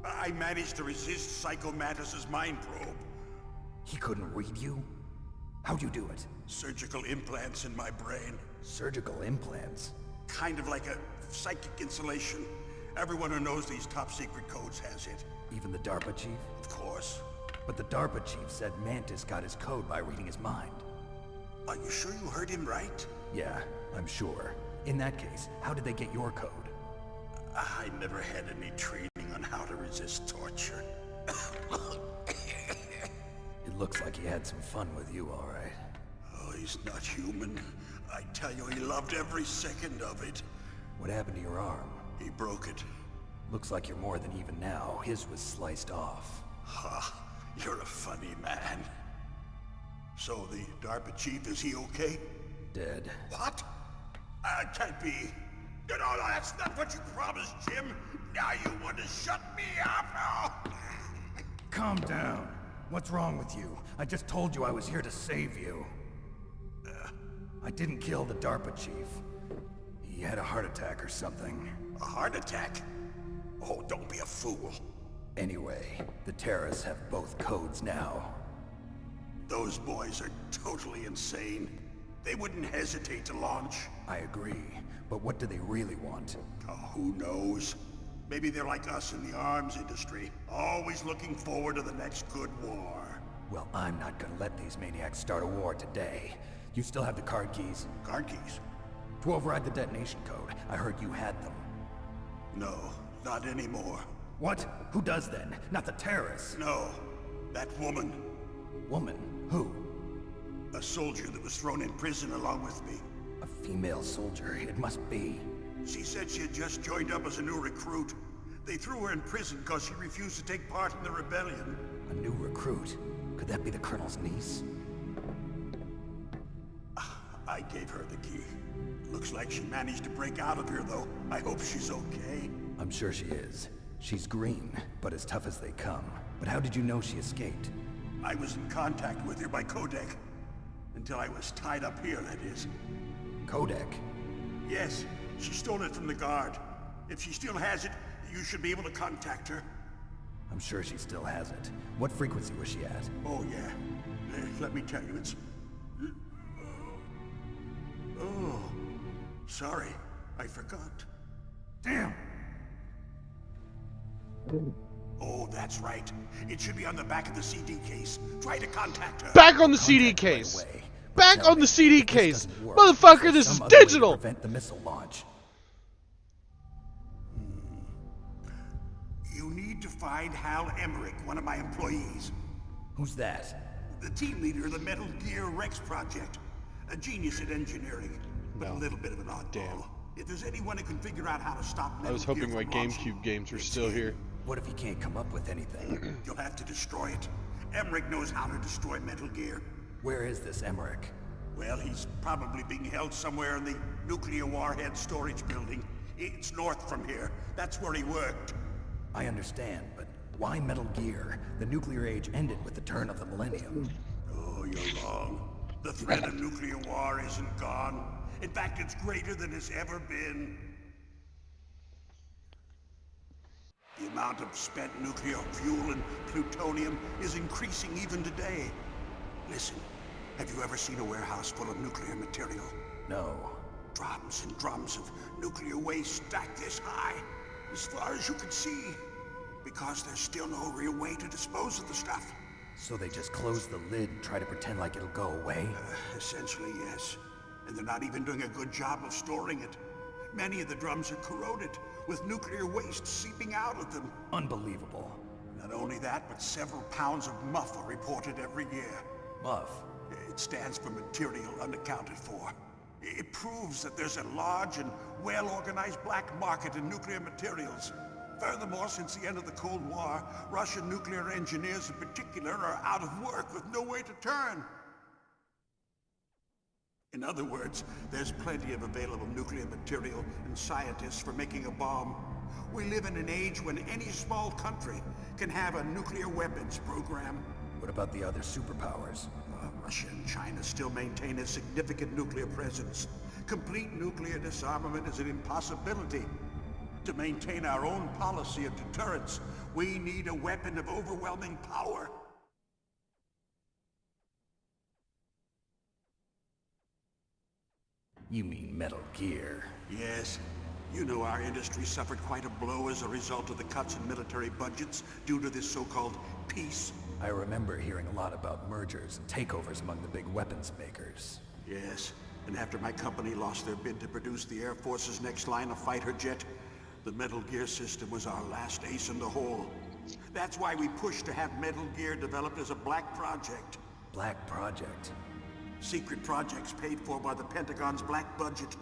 [SPEAKER 16] I managed to resist Psycho Mantis's mind probe.
[SPEAKER 8] He couldn't read you? How'd you do it?
[SPEAKER 3] Surgical implants in my brain.
[SPEAKER 8] Surgical implants?
[SPEAKER 3] Kind of like a psychic insulation. Everyone who knows these top secret codes has it.
[SPEAKER 8] Even the DARPA chief?
[SPEAKER 3] Of course.
[SPEAKER 8] But the DARPA chief said Mantis got his code by reading his mind.
[SPEAKER 3] Are you sure you heard him right?
[SPEAKER 8] Yeah, I'm sure. In that case, how did they get your code?
[SPEAKER 3] I never had any training on how to resist torture.
[SPEAKER 8] It looks like he had some fun with you, all right.
[SPEAKER 3] Oh, he's not human. I tell you, he loved every second of it.
[SPEAKER 8] What happened to your arm?
[SPEAKER 3] He broke it.
[SPEAKER 8] Looks like you're more than even now. His was sliced off.
[SPEAKER 3] Ha, you're a funny man. So the DARPA chief, is he okay?
[SPEAKER 8] Dead.
[SPEAKER 3] What? Can't be. No, that's not what you promised, Jim. Now you want to shut me up? Oh.
[SPEAKER 8] Calm down. What's wrong with you? I just told you I was here to save you. I didn't kill the DARPA chief. He had a heart attack or something.
[SPEAKER 3] A heart attack? Oh, don't be a fool.
[SPEAKER 8] Anyway, the terrorists have both codes now.
[SPEAKER 3] Those boys are totally insane. They wouldn't hesitate to launch.
[SPEAKER 8] I agree, but what do they really want?
[SPEAKER 3] Oh, who knows? Maybe they're like us in the arms industry, always looking forward to the next good war.
[SPEAKER 8] Well, I'm not gonna let these maniacs start a war today. You still have the card keys?
[SPEAKER 3] Card keys?
[SPEAKER 8] To override the detonation code. I heard you had them.
[SPEAKER 3] No, not anymore.
[SPEAKER 8] What? Who does then? Not the terrorists?
[SPEAKER 3] No, that woman.
[SPEAKER 8] Woman? Who?
[SPEAKER 3] A soldier that was thrown in prison along with me.
[SPEAKER 8] A female soldier, it must be.
[SPEAKER 3] She said she had just joined up as a new recruit. They threw her in prison because she refused to take part in the rebellion.
[SPEAKER 8] A new recruit? Could that be the Colonel's niece?
[SPEAKER 3] I gave her the key. Looks like she managed to break out of here, though. I hope she's okay.
[SPEAKER 8] I'm sure she is. She's green, but as tough as they come. But how did you know she escaped?
[SPEAKER 3] I was in contact with her by codec. Until I was tied up here, that is.
[SPEAKER 8] Codec?
[SPEAKER 3] Yes, she stole it from the guard. If she still has it, you should be able to contact her.
[SPEAKER 8] I'm sure she still has it. What frequency was she at?
[SPEAKER 3] Oh, yeah. Let me tell you, it's... Oh, sorry. I forgot.
[SPEAKER 8] Damn!
[SPEAKER 3] Oh, that's right. It should be on the back of the CD case. Try to contact her.
[SPEAKER 1] Back on the CD case. Back on the CD case. Motherfucker, this is digital.
[SPEAKER 8] Prevent the missile launch.
[SPEAKER 3] You need to find Hal Emmerich, one of my employees.
[SPEAKER 8] Who's that?
[SPEAKER 3] The team leader of the Metal Gear Rex project. A genius at engineering, but a little bit of an oddball. If there's anyone who can figure out how to stop Metal Gear,
[SPEAKER 1] I was hoping my GameCube games were still here.
[SPEAKER 8] What if he can't come up with anything?
[SPEAKER 3] You'll have to destroy it. Emmerich knows how to destroy Metal Gear.
[SPEAKER 8] Where is this Emmerich?
[SPEAKER 3] Well, he's probably being held somewhere in the nuclear warhead storage building. It's north from here. That's where he worked.
[SPEAKER 8] I understand, but why Metal Gear? The nuclear age ended with the turn of the millennium.
[SPEAKER 3] Oh, you're wrong. The threat of nuclear war isn't gone. In fact, it's greater than it's ever been. The amount of spent nuclear fuel and plutonium is increasing even today. Listen, have you ever seen a warehouse full of nuclear material?
[SPEAKER 8] No.
[SPEAKER 3] Drums and drums of nuclear waste stacked this high, as far as you can see, because there's still no real way to dispose of the stuff.
[SPEAKER 8] So they just close the lid and try to pretend like it'll go away?
[SPEAKER 3] Essentially, yes. And they're not even doing a good job of storing it. Many of the drums are corroded, with nuclear waste seeping out of them.
[SPEAKER 8] Unbelievable.
[SPEAKER 3] Not only that, but several pounds of MUF are reported every year.
[SPEAKER 8] MUF?
[SPEAKER 3] It stands for material unaccounted for. It proves that there's a large and well-organized black market in nuclear materials. Furthermore, since the end of the Cold War, Russian nuclear engineers in particular are out of work with no way to turn. In other words, there's plenty of available nuclear material and scientists for making a bomb. We live in an age when any small country can have a nuclear weapons program.
[SPEAKER 8] What about the other superpowers?
[SPEAKER 3] Russia and China still maintain a significant nuclear presence. Complete nuclear disarmament is an impossibility. To maintain our own policy of deterrence, we need a weapon of overwhelming power.
[SPEAKER 8] You mean Metal Gear.
[SPEAKER 3] Yes. You know our industry suffered quite a blow as a result of the cuts in military budgets due to this so-called peace.
[SPEAKER 8] I remember hearing a lot about mergers and takeovers among the big weapons makers.
[SPEAKER 3] Yes, and after my company lost their bid to produce the Air Force's next line of fighter jet, the Metal Gear system was our last ace in the hole. That's why we pushed to have Metal Gear developed as a black project.
[SPEAKER 8] Black project?
[SPEAKER 3] Secret projects paid for by the Pentagon's black budget.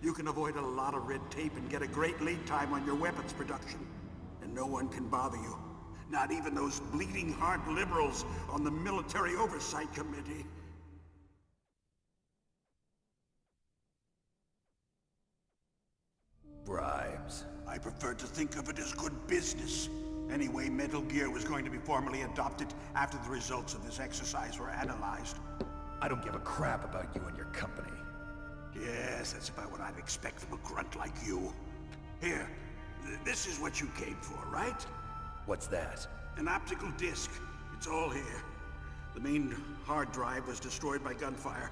[SPEAKER 3] You can avoid a lot of red tape and get a great lead time on your weapons production. And no one can bother you. Not even those bleeding heart liberals on the Military Oversight Committee.
[SPEAKER 8] Bribes.
[SPEAKER 3] I prefer to think of it as good business. Anyway, Metal Gear was going to be formally adopted after the results of this exercise were analyzed.
[SPEAKER 8] I don't give a crap about you and your company.
[SPEAKER 3] Yes, that's about what I'd expect from a grunt like you. Here, this is what you came for, right?
[SPEAKER 8] What's that?
[SPEAKER 3] An optical disc. It's all here. The main hard drive was destroyed by gunfire.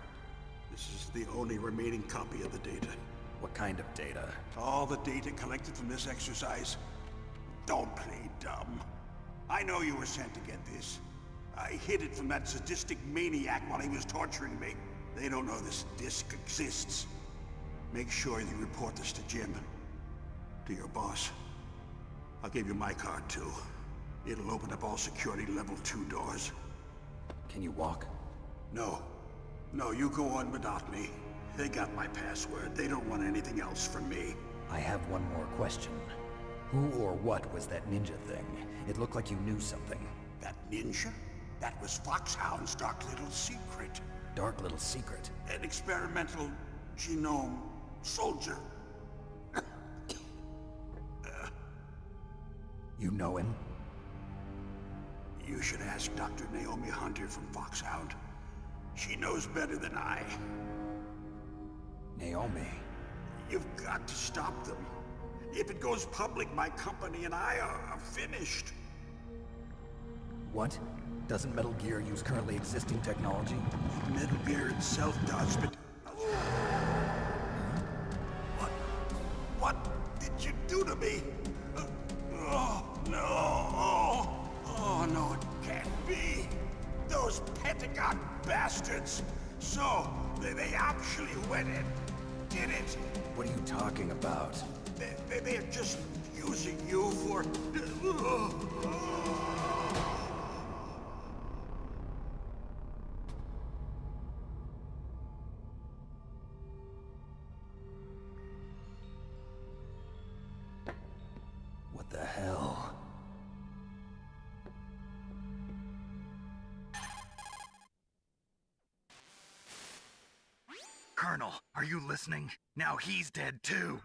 [SPEAKER 3] This is the only remaining copy of the data.
[SPEAKER 8] What kind of data?
[SPEAKER 3] All the data collected from this exercise. Don't play dumb. I know you were sent to get this. I hid it from that sadistic maniac while he was torturing me. They don't know this disc exists. Make sure you report this to Jim. To your boss. I'll give you my card too. It'll open up all security level 2 doors.
[SPEAKER 8] Can you walk?
[SPEAKER 3] No. No, you go on without me. They got my password. They don't want anything else from me.
[SPEAKER 8] I have one more question. Who or what was that ninja thing? It looked like you knew something.
[SPEAKER 3] That ninja? That was Foxhound's dark little secret.
[SPEAKER 8] Dark little secret?
[SPEAKER 3] An experimental genome soldier.
[SPEAKER 8] You know him?
[SPEAKER 3] You should ask Dr. Naomi Hunter from Foxhound. She knows better than I.
[SPEAKER 8] Naomi?
[SPEAKER 3] You've got to stop them. If it goes public, my company and I are finished.
[SPEAKER 8] What? Doesn't Metal Gear use currently existing technology?
[SPEAKER 3] Metal Gear itself does, but... What did you do to me? Oh, no. Oh, no, it can't be. Those Pentagon bastards. So, they actually went and did it.
[SPEAKER 8] What are you talking about?
[SPEAKER 3] They're just using you for...
[SPEAKER 8] What the hell?
[SPEAKER 6] Colonel, are you listening? Now he's dead too.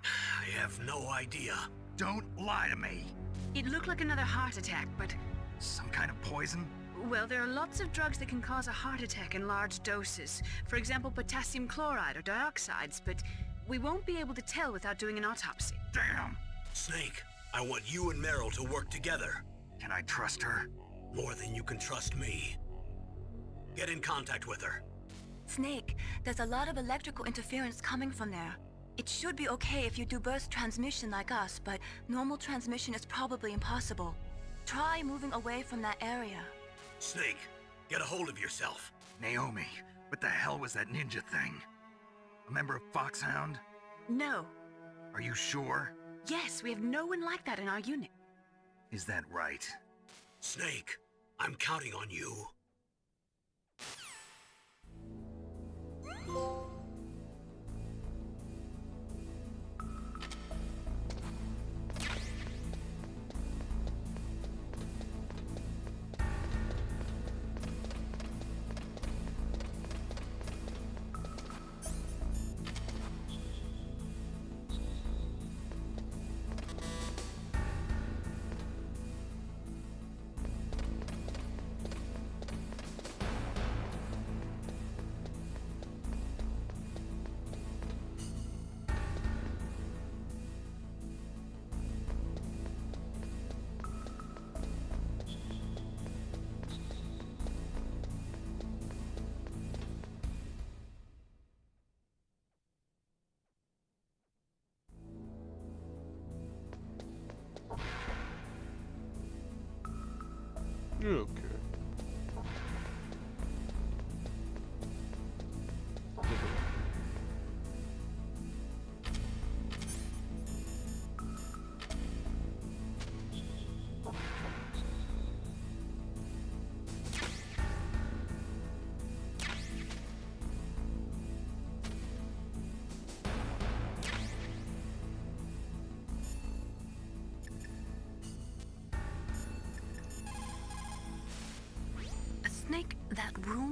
[SPEAKER 3] I have no idea.
[SPEAKER 6] Don't lie to me.
[SPEAKER 7] It looked like another heart attack, but...
[SPEAKER 6] Some kind of poison?
[SPEAKER 7] Well, there are lots of drugs that can cause a heart attack in large doses. For example, potassium chloride or dioxides, but we won't be able to tell without doing an autopsy.
[SPEAKER 6] Damn!
[SPEAKER 3] Snake, I want you and Meryl to work together.
[SPEAKER 6] Can I trust her?
[SPEAKER 3] More than you can trust me. Get in contact with her.
[SPEAKER 7] Snake, there's a lot of electrical interference coming from there. It should be okay if you do burst transmission like us, but normal transmission is probably impossible. Try moving away from that area.
[SPEAKER 3] Snake, get a hold of yourself.
[SPEAKER 6] Naomi, what the hell was that ninja thing? A member of Foxhound?
[SPEAKER 7] No.
[SPEAKER 6] Are you sure?
[SPEAKER 7] Yes, we have no one like that in our unit.
[SPEAKER 6] Is that right?
[SPEAKER 3] Snake, I'm counting on you.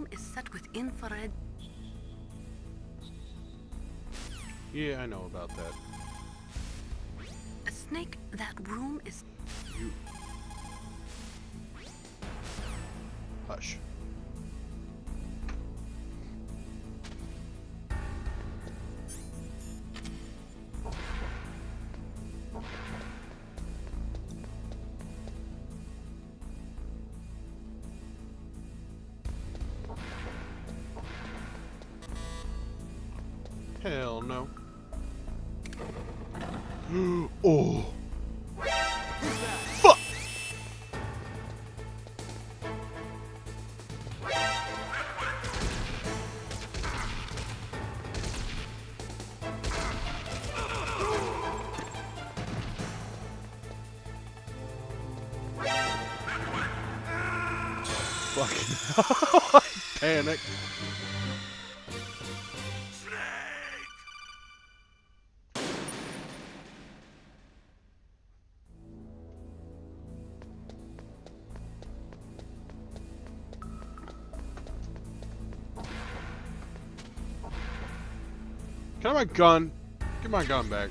[SPEAKER 11] room is set with infrared.
[SPEAKER 1] Yeah, I know about that.
[SPEAKER 11] Snake, that room is...
[SPEAKER 1] You... Hush. Hell no. Oh. Fuck. Fucking panic. Can I have my gun? Give my gun back.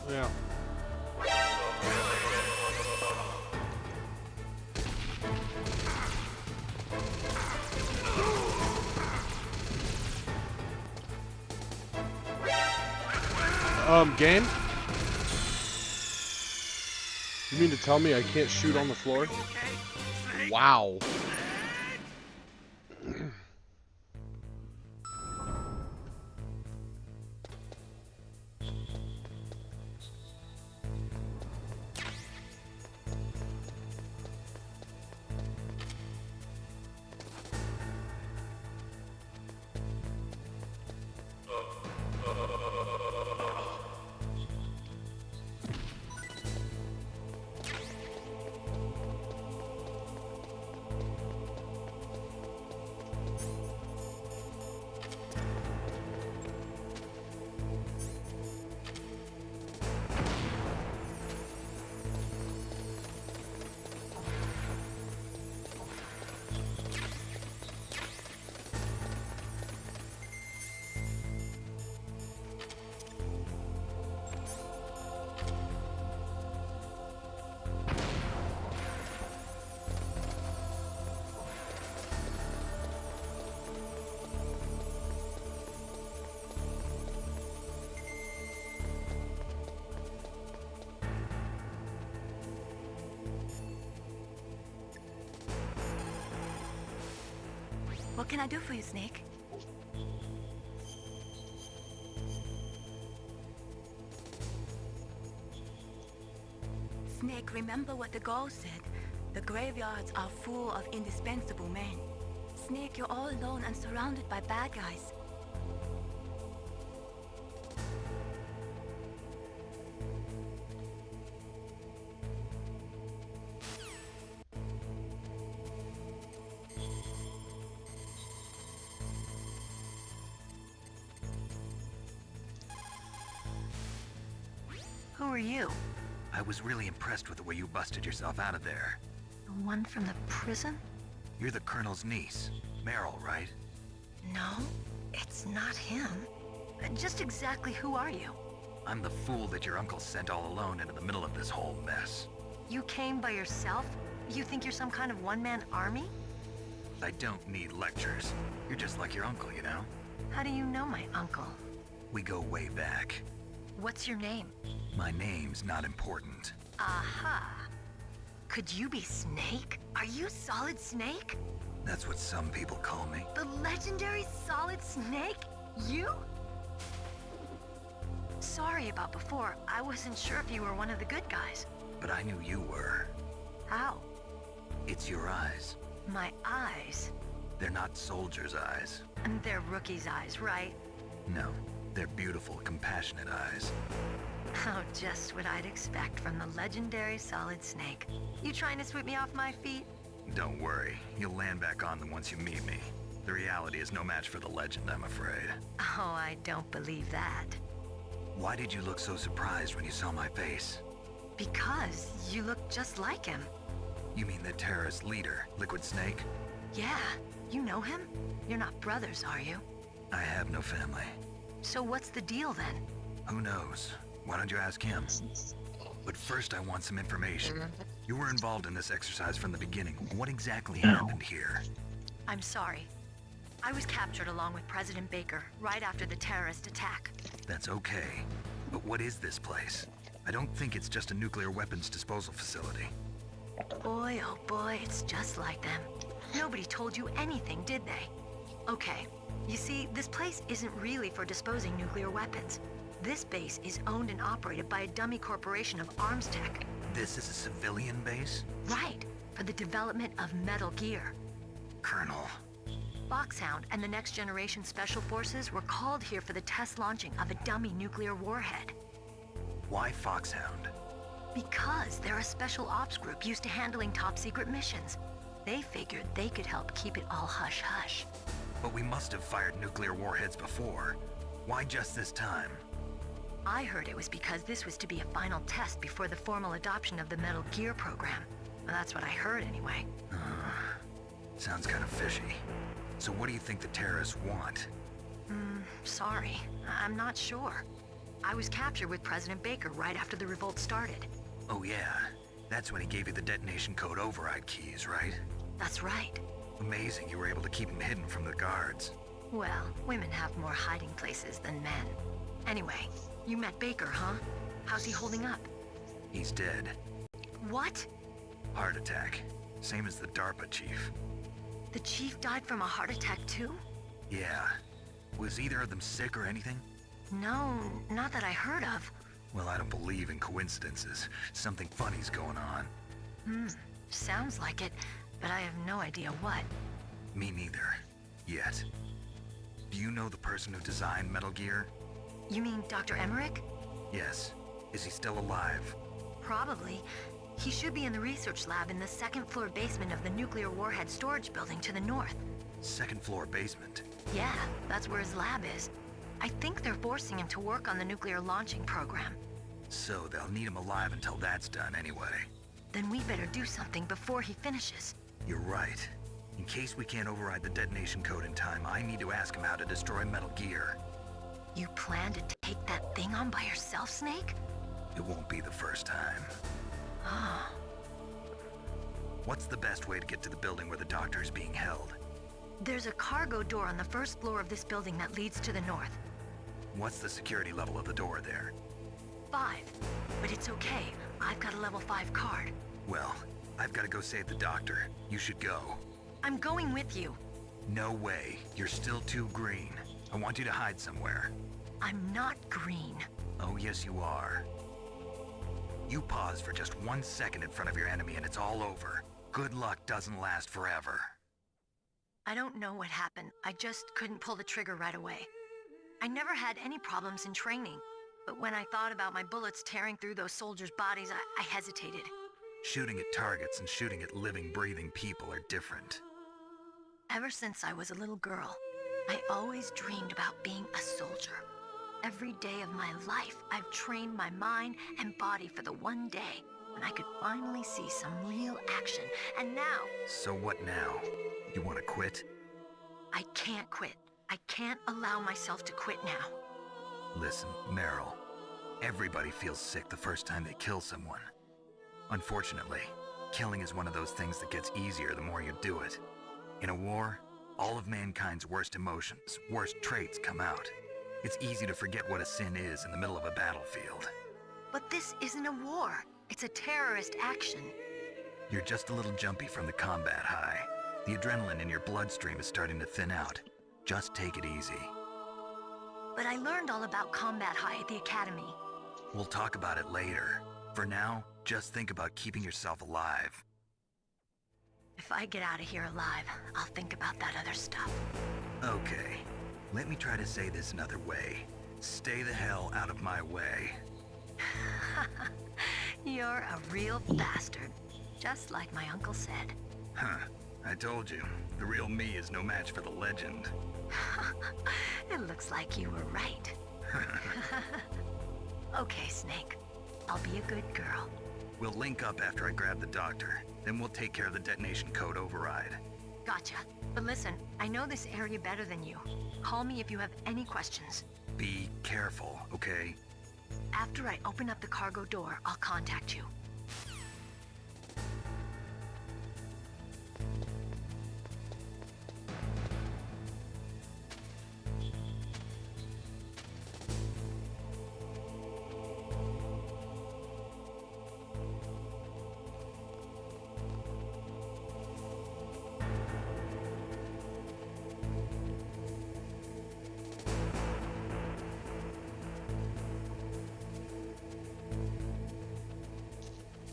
[SPEAKER 1] Yeah. Game? You mean to tell me I can't shoot on the floor? Wow.
[SPEAKER 7] What can I do for you, Snake? Snake, remember what the Gauls said. The graveyards are full of indispensable men. Snake, you're all alone and surrounded by bad guys.
[SPEAKER 11] Who are you?
[SPEAKER 6] I was really impressed with the way you busted yourself out of there.
[SPEAKER 11] The one from the prison?
[SPEAKER 6] You're the Colonel's niece, Meryl, right?
[SPEAKER 11] No, it's not him. Just exactly who are you?
[SPEAKER 6] I'm the fool that your uncle sent all alone into the middle of this whole mess.
[SPEAKER 11] You came by yourself? You think you're some kind of one-man army?
[SPEAKER 6] I don't need lectures. You're just like your uncle, you know?
[SPEAKER 11] How do you know my uncle?
[SPEAKER 6] We go way back.
[SPEAKER 11] What's your name?
[SPEAKER 6] My name's not important.
[SPEAKER 11] Aha. Could you be Snake? Are you Solid Snake?
[SPEAKER 6] That's what some people call me.
[SPEAKER 11] The legendary Solid Snake? You? Sorry about before. I wasn't sure if you were one of the good guys.
[SPEAKER 6] But I knew you were.
[SPEAKER 11] How?
[SPEAKER 6] It's your eyes.
[SPEAKER 11] My eyes?
[SPEAKER 6] They're not soldiers' eyes.
[SPEAKER 11] And they're rookies' eyes, right?
[SPEAKER 6] No, they're beautiful, compassionate eyes.
[SPEAKER 11] Oh, just what I'd expect from the legendary Solid Snake. You trying to sweep me off my feet?
[SPEAKER 6] Don't worry, you'll land back on them once you meet me. The reality is no match for the legend, I'm afraid.
[SPEAKER 11] Oh, I don't believe that.
[SPEAKER 6] Why did you look so surprised when you saw my face?
[SPEAKER 11] Because you look just like him.
[SPEAKER 6] You mean the terrorist leader, Liquid Snake?
[SPEAKER 11] Yeah, you know him? You're not brothers, are you?
[SPEAKER 6] I have no family.
[SPEAKER 11] So what's the deal then?
[SPEAKER 6] Who knows? Why don't you ask him? But first I want some information. You were involved in this exercise from the beginning. What exactly happened here?
[SPEAKER 11] I'm sorry. I was captured along with President Baker right after the terrorist attack.
[SPEAKER 6] That's okay. But what is this place? I don't think it's just a nuclear weapons disposal facility.
[SPEAKER 11] Boy, oh boy, it's just like them. Nobody told you anything, did they? Okay, you see, this place isn't really for disposing nuclear weapons. This base is owned and operated by a dummy corporation of arms tech.
[SPEAKER 6] This is a civilian base?
[SPEAKER 11] Right, for the development of Metal Gear.
[SPEAKER 6] Colonel.
[SPEAKER 11] Foxhound and the Next Generation Special Forces were called here for the test launching of a dummy nuclear warhead.
[SPEAKER 6] Why Foxhound?
[SPEAKER 11] Because they're a special ops group used to handling top-secret missions. They figured they could help keep it all hush-hush.
[SPEAKER 6] But we must have fired nuclear warheads before. Why just this time?
[SPEAKER 11] I heard it was because this was to be a final test before the formal adoption of the Metal Gear program. Well, that's what I heard anyway.
[SPEAKER 6] Sounds kind of fishy. So what do you think the terrorists want?
[SPEAKER 11] Sorry. I'm not sure. I was captured with President Baker right after the revolt started.
[SPEAKER 6] Oh yeah, that's when he gave you the detonation code override keys, right?
[SPEAKER 11] That's right.
[SPEAKER 6] Amazing you were able to keep him hidden from the guards.
[SPEAKER 11] Well, women have more hiding places than men. Anyway, you met Baker, huh? How's he holding up?
[SPEAKER 6] He's dead.
[SPEAKER 11] What?
[SPEAKER 6] Heart attack. Same as the DARPA chief.
[SPEAKER 11] The chief died from a heart attack too?
[SPEAKER 6] Yeah. Was either of them sick or anything?
[SPEAKER 11] No, not that I heard of.
[SPEAKER 6] Well, I don't believe in coincidences. Something funny's going on.
[SPEAKER 11] Sounds like it, but I have no idea what.
[SPEAKER 6] Me neither. Yet. Do you know the person who designed Metal Gear?
[SPEAKER 11] You mean Dr. Emmerich?
[SPEAKER 6] Yes. Is he still alive?
[SPEAKER 11] Probably. He should be in the research lab in the second-floor basement of the nuclear warhead storage building to the north.
[SPEAKER 6] Second-floor basement?
[SPEAKER 11] Yeah, that's where his lab is. I think they're forcing him to work on the nuclear launching program.
[SPEAKER 6] So they'll need him alive until that's done anyway.
[SPEAKER 11] Then we better do something before he finishes.
[SPEAKER 6] You're right. In case we can't override the detonation code in time, I need to ask him how to destroy Metal Gear.
[SPEAKER 11] You plan to take that thing on by yourself, Snake?
[SPEAKER 6] It won't be the first time.
[SPEAKER 11] Oh.
[SPEAKER 6] What's the best way to get to the building where the doctor is being held?
[SPEAKER 11] There's a cargo door on the first floor of this building that leads to the north.
[SPEAKER 6] What's the security level of the door there?
[SPEAKER 11] 5. But it's okay. I've got a level 5 card.
[SPEAKER 6] Well, I've got to go save the doctor. You should go.
[SPEAKER 11] I'm going with you.
[SPEAKER 6] No way. You're still too green. I want you to hide somewhere.
[SPEAKER 11] I'm not green.
[SPEAKER 6] Oh, yes, you are. You pause for just 1 second in front of your enemy and it's all over. Good luck doesn't last forever.
[SPEAKER 11] I don't know what happened. I just couldn't pull the trigger right away. I never had any problems in training, but when I thought about my bullets tearing through those soldiers' bodies, I hesitated.
[SPEAKER 6] Shooting at targets and shooting at living, breathing people are different.
[SPEAKER 11] Ever since I was a little girl, I always dreamed about being a soldier. Every day of my life, I've trained my mind and body for the one day when I could finally see some real action, and now...
[SPEAKER 6] So what now? You want to quit?
[SPEAKER 11] I can't quit. I can't allow myself to quit now.
[SPEAKER 6] Listen, Meryl, everybody feels sick the first time they kill someone. Unfortunately, killing is one of those things that gets easier the more you do it. In a war, all of mankind's worst emotions, worst traits come out. It's easy to forget what a sin is in the middle of a battlefield.
[SPEAKER 11] But this isn't a war. It's a terrorist action.
[SPEAKER 6] You're just a little jumpy from the combat high. The adrenaline in your bloodstream is starting to thin out. Just take it easy.
[SPEAKER 11] But I learned all about combat high at the academy.
[SPEAKER 6] We'll talk about it later. For now, just think about keeping yourself alive.
[SPEAKER 11] If I get out of here alive, I'll think about that other stuff.
[SPEAKER 6] Okay. Let me try to say this another way. Stay the hell out of my way.
[SPEAKER 11] You're a real bastard. Just like my uncle said.
[SPEAKER 6] Huh. I told you. The real me is no match for the legend.
[SPEAKER 11] It looks like you were right. Okay, Snake. I'll be a good girl.
[SPEAKER 6] We'll link up after I grab the doctor. Then we'll take care of the detonation code override.
[SPEAKER 11] Gotcha. But listen, I know this area better than you. Call me if you have any questions.
[SPEAKER 6] Be careful, okay?
[SPEAKER 11] After I open up the cargo door, I'll contact you.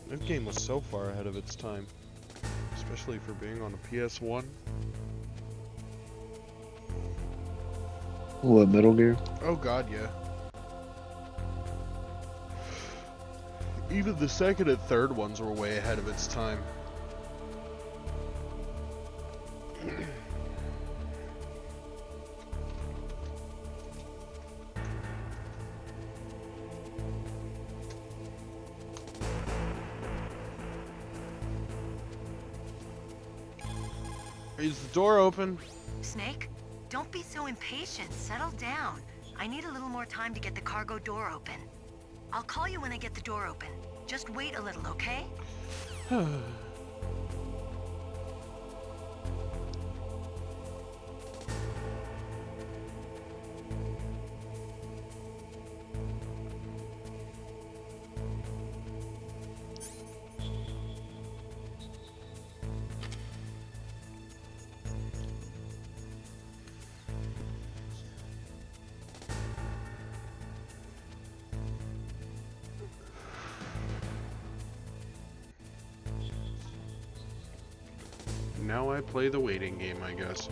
[SPEAKER 1] That game was so far ahead of its time, especially for being on a PS1.
[SPEAKER 10] What, Metal Gear?
[SPEAKER 1] Oh god, yeah. Even the second and third ones were way ahead of its time. Is the door open?
[SPEAKER 11] Snake, don't be so impatient. Settle down. I need a little more time to get the cargo door open. I'll call you when I get the door open. Just wait a little, okay?
[SPEAKER 1] Now I play the waiting game, I guess.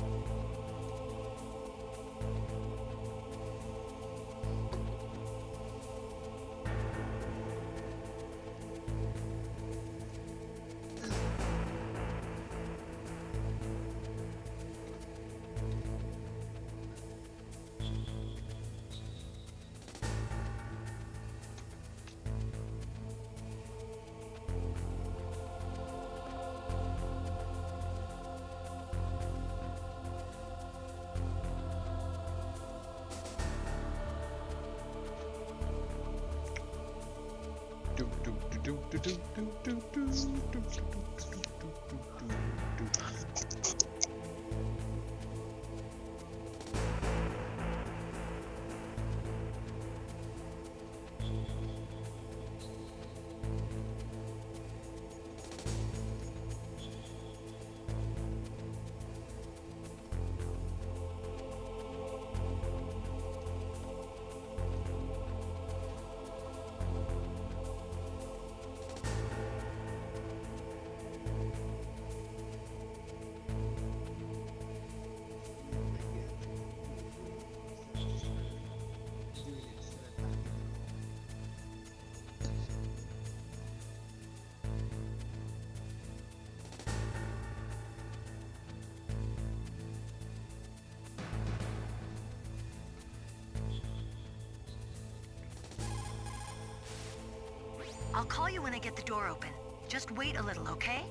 [SPEAKER 11] I'll call you when I get the door open. Just wait a little, okay?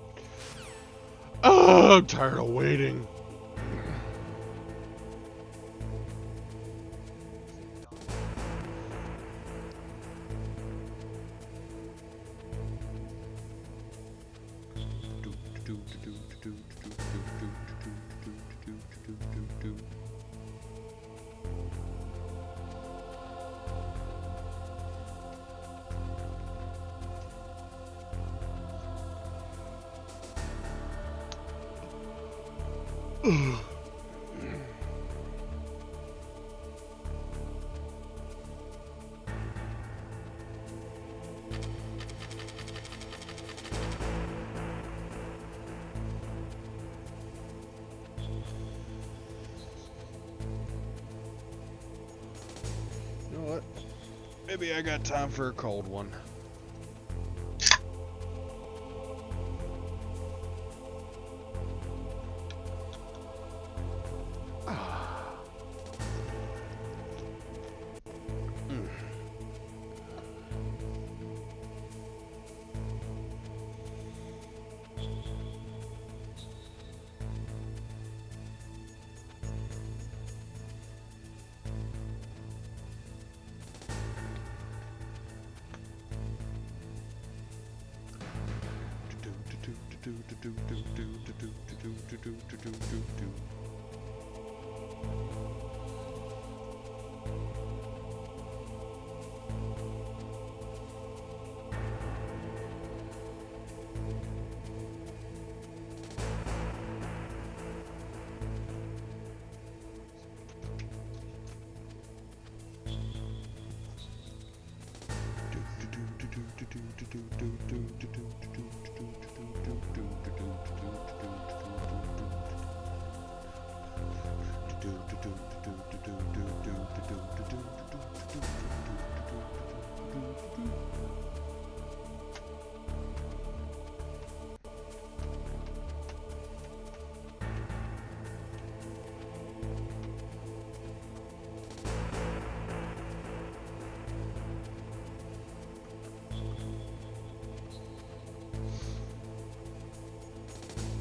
[SPEAKER 1] Oh, I'm tired of waiting. You know what? Maybe I got time for a cold one.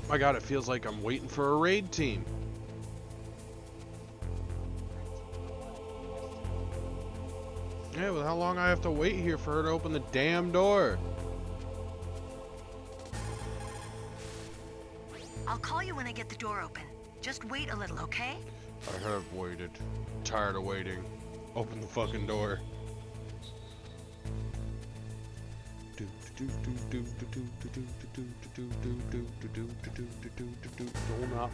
[SPEAKER 1] My god, it feels like I'm waiting for a raid team. Yeah, well, how long I have to wait here for her to open the damn door?
[SPEAKER 11] I'll call you when I get the door open. Just wait a little, okay?
[SPEAKER 1] I have waited. Tired of waiting. Open the fucking door. Door knob.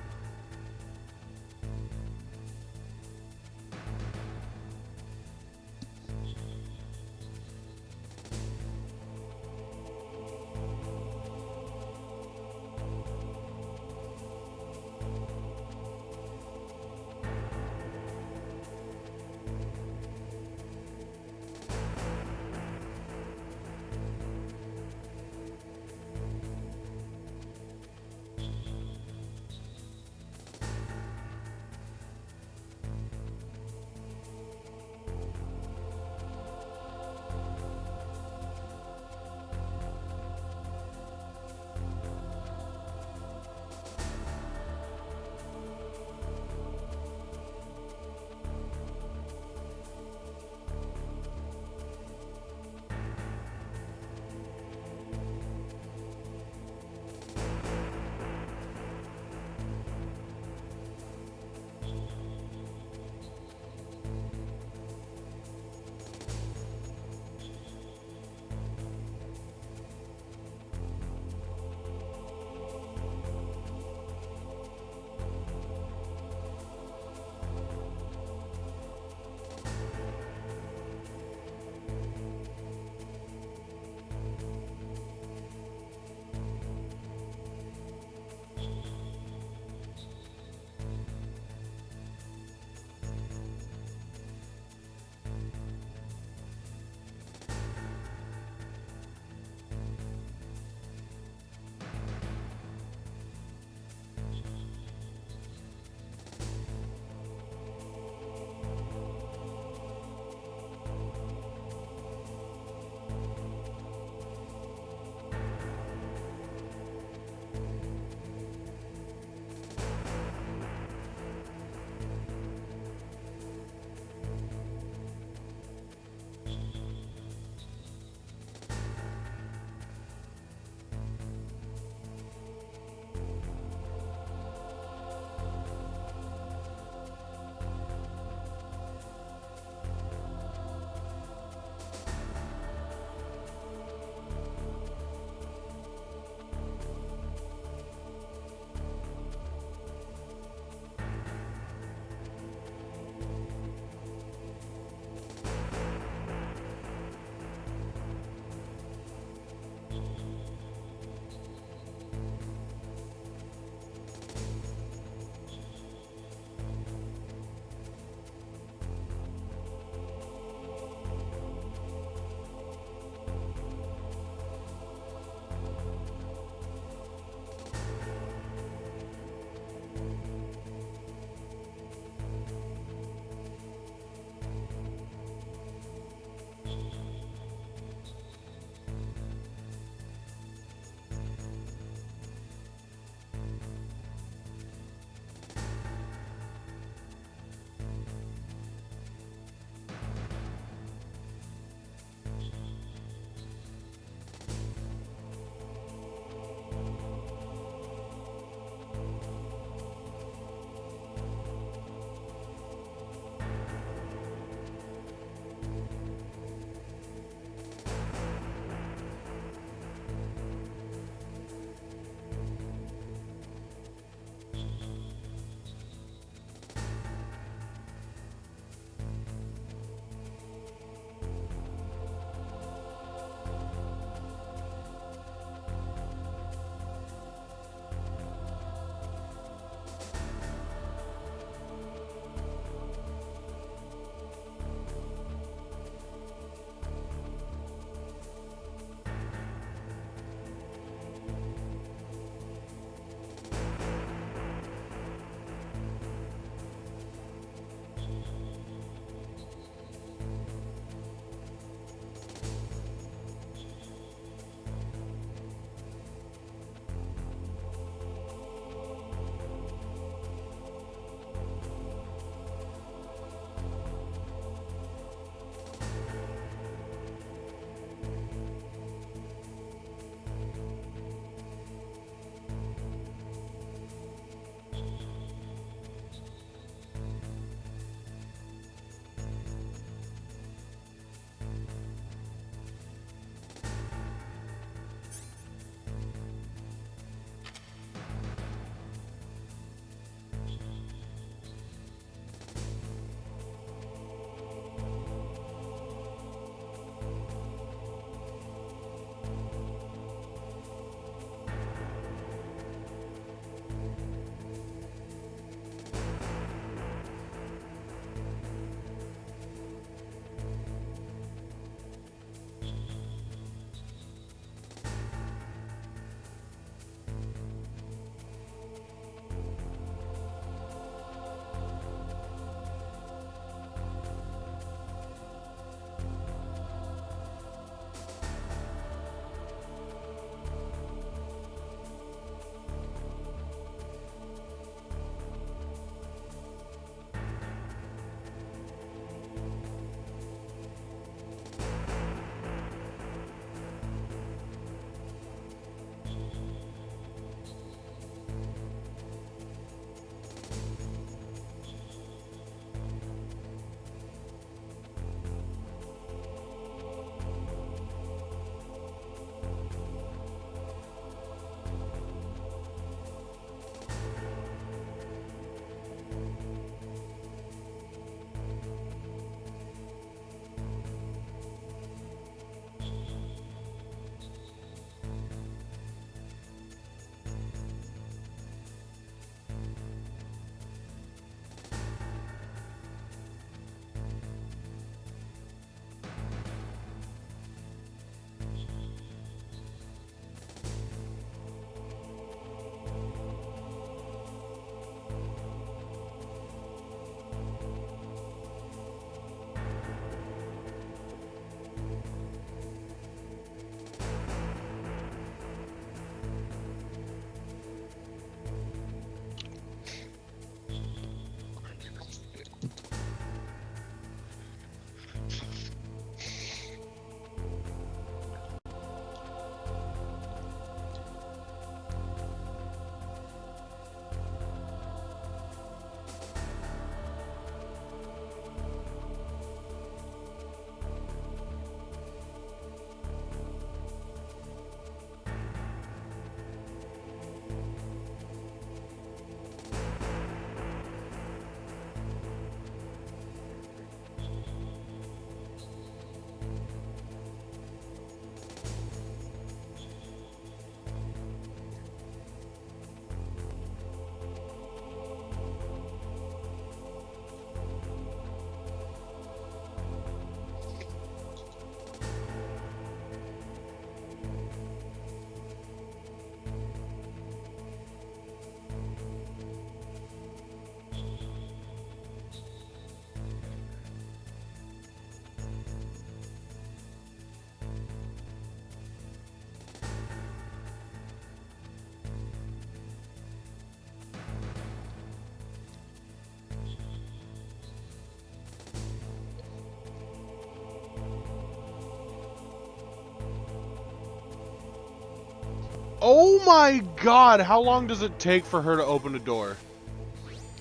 [SPEAKER 1] Oh my god, how long does it take for her to open a door?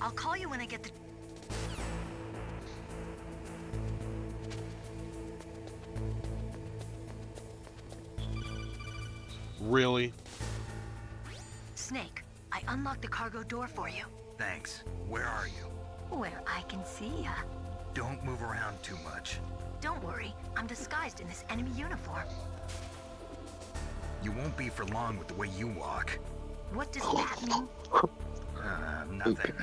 [SPEAKER 11] I'll call you when I get the...
[SPEAKER 1] Really?
[SPEAKER 11] Snake, I unlocked the cargo door for you.
[SPEAKER 6] Thanks. Where are you?
[SPEAKER 11] Where I can see ya.
[SPEAKER 6] Don't move around too much.
[SPEAKER 11] Don't worry, I'm disguised in this enemy uniform.
[SPEAKER 6] You won't be for long with the way you walk.
[SPEAKER 11] What does that mean?
[SPEAKER 6] Nothing.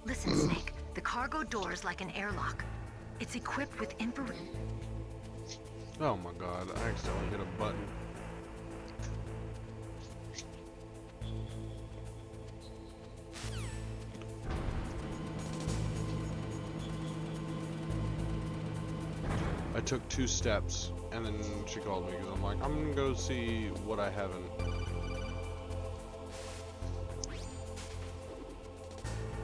[SPEAKER 11] Listen, Snake, the cargo door is like an airlock. It's equipped with infrared...
[SPEAKER 1] Oh my god, I accidentally hit a button. I took 2 steps, and then she called me because I'm like, I'm gonna go see what I haven't.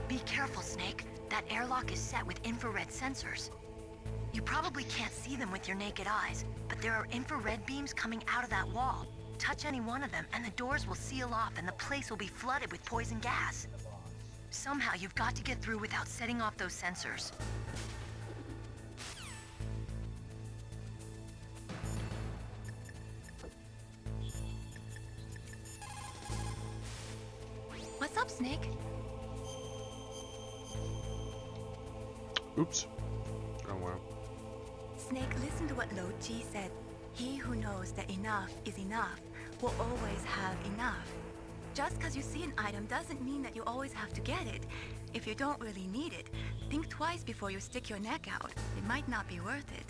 [SPEAKER 11] Be careful, Snake. That airlock is set with infrared sensors. You probably can't see them with your naked eyes, but there are infrared beams coming out of that wall. Touch any one of them, and the doors will seal off, and the place will be flooded with poison gas. Somehow, you've got to get through without setting off those sensors. What's up, Snake?
[SPEAKER 1] Oops. Oh wow.
[SPEAKER 7] Snake, listen to what Lo Ji said. He who knows that enough is enough will always have enough. Just because you see an item doesn't mean that you always have to get it. If you don't really need it, think twice before you stick your neck out. It might not be worth it.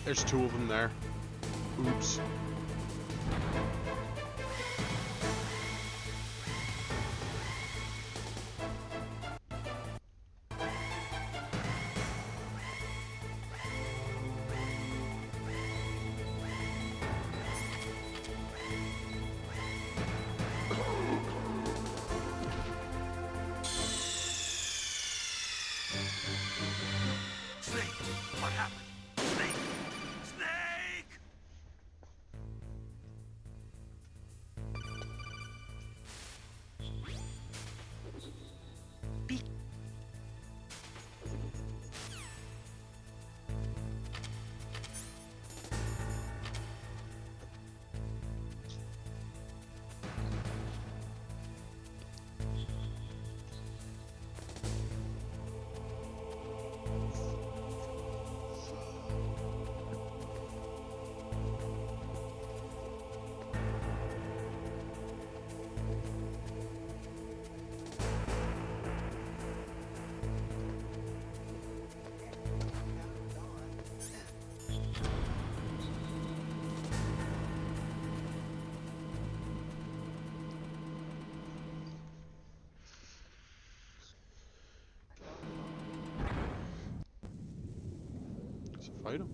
[SPEAKER 1] There's 2 of them there. Oops.
[SPEAKER 3] Snake, what happened? Snake! Snake!
[SPEAKER 1] So fight him.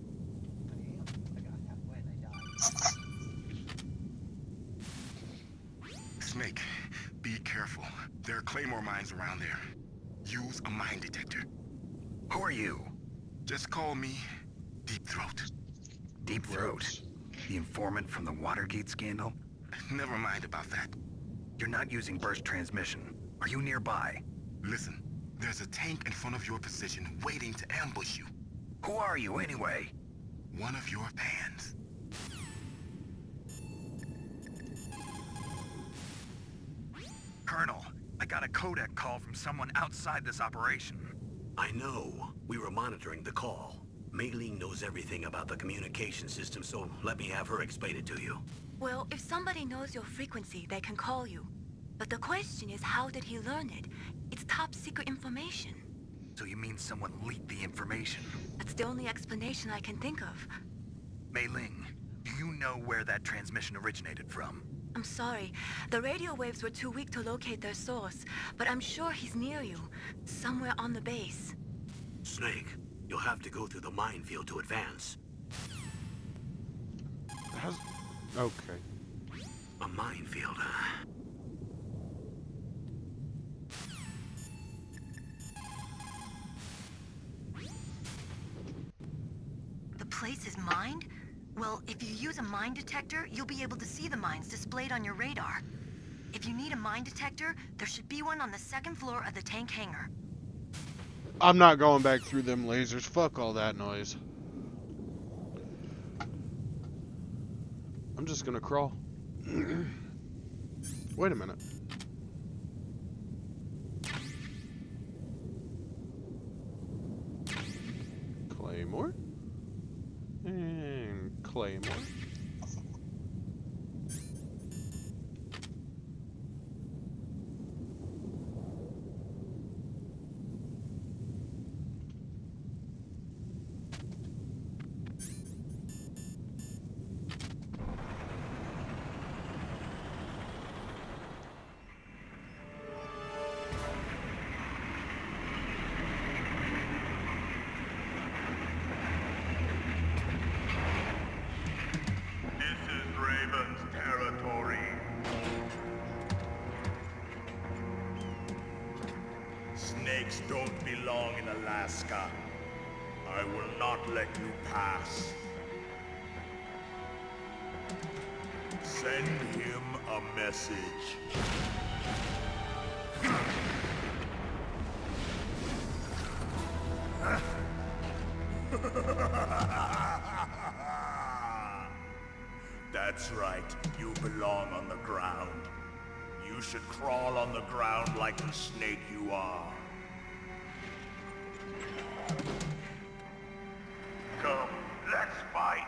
[SPEAKER 13] Snake, be careful. There are claymore mines around there. Use a mine detector.
[SPEAKER 6] Who are you?
[SPEAKER 13] Just call me Deep Throat.
[SPEAKER 6] Deep Throat? The informant from the Watergate scandal?
[SPEAKER 13] Never mind about that.
[SPEAKER 6] You're not using burst transmission. Are you nearby?
[SPEAKER 13] Listen, there's a tank in front of your position waiting to ambush you.
[SPEAKER 6] Who are you, anyway?
[SPEAKER 13] One of your fans.
[SPEAKER 6] Colonel, I got a codec call from someone outside this operation.
[SPEAKER 3] I know. We were monitoring the call. Mei Ling knows everything about the communication system, so let me have her explain it to you.
[SPEAKER 7] Well, if somebody knows your frequency, they can call you. But the question is, how did he learn it? It's top secret information.
[SPEAKER 6] So you mean someone leaked the information?
[SPEAKER 7] That's the only explanation I can think of.
[SPEAKER 6] Mei Ling, do you know where that transmission originated from?
[SPEAKER 7] I'm sorry. The radio waves were too weak to locate their source, but I'm sure he's near you. Somewhere on the base.
[SPEAKER 3] Snake, you'll have to go through the minefield to advance.
[SPEAKER 1] Okay.
[SPEAKER 3] A minefield, huh?
[SPEAKER 11] place is mined? Well, if you use a mine detector, you'll be able to see the mines displayed on your radar. If you need a mine detector, there should be one on the second floor of the tank hangar.
[SPEAKER 1] I'm not going back through them lasers. Fuck all that noise. I'm just gonna crawl. Wait a minute. Claymore? And Claymore.
[SPEAKER 17] Snakes don't belong in Alaska. I will not let you pass. Send him a message. That's right, you belong on the ground. You should crawl on the ground like the snake you are. Come, let's fight.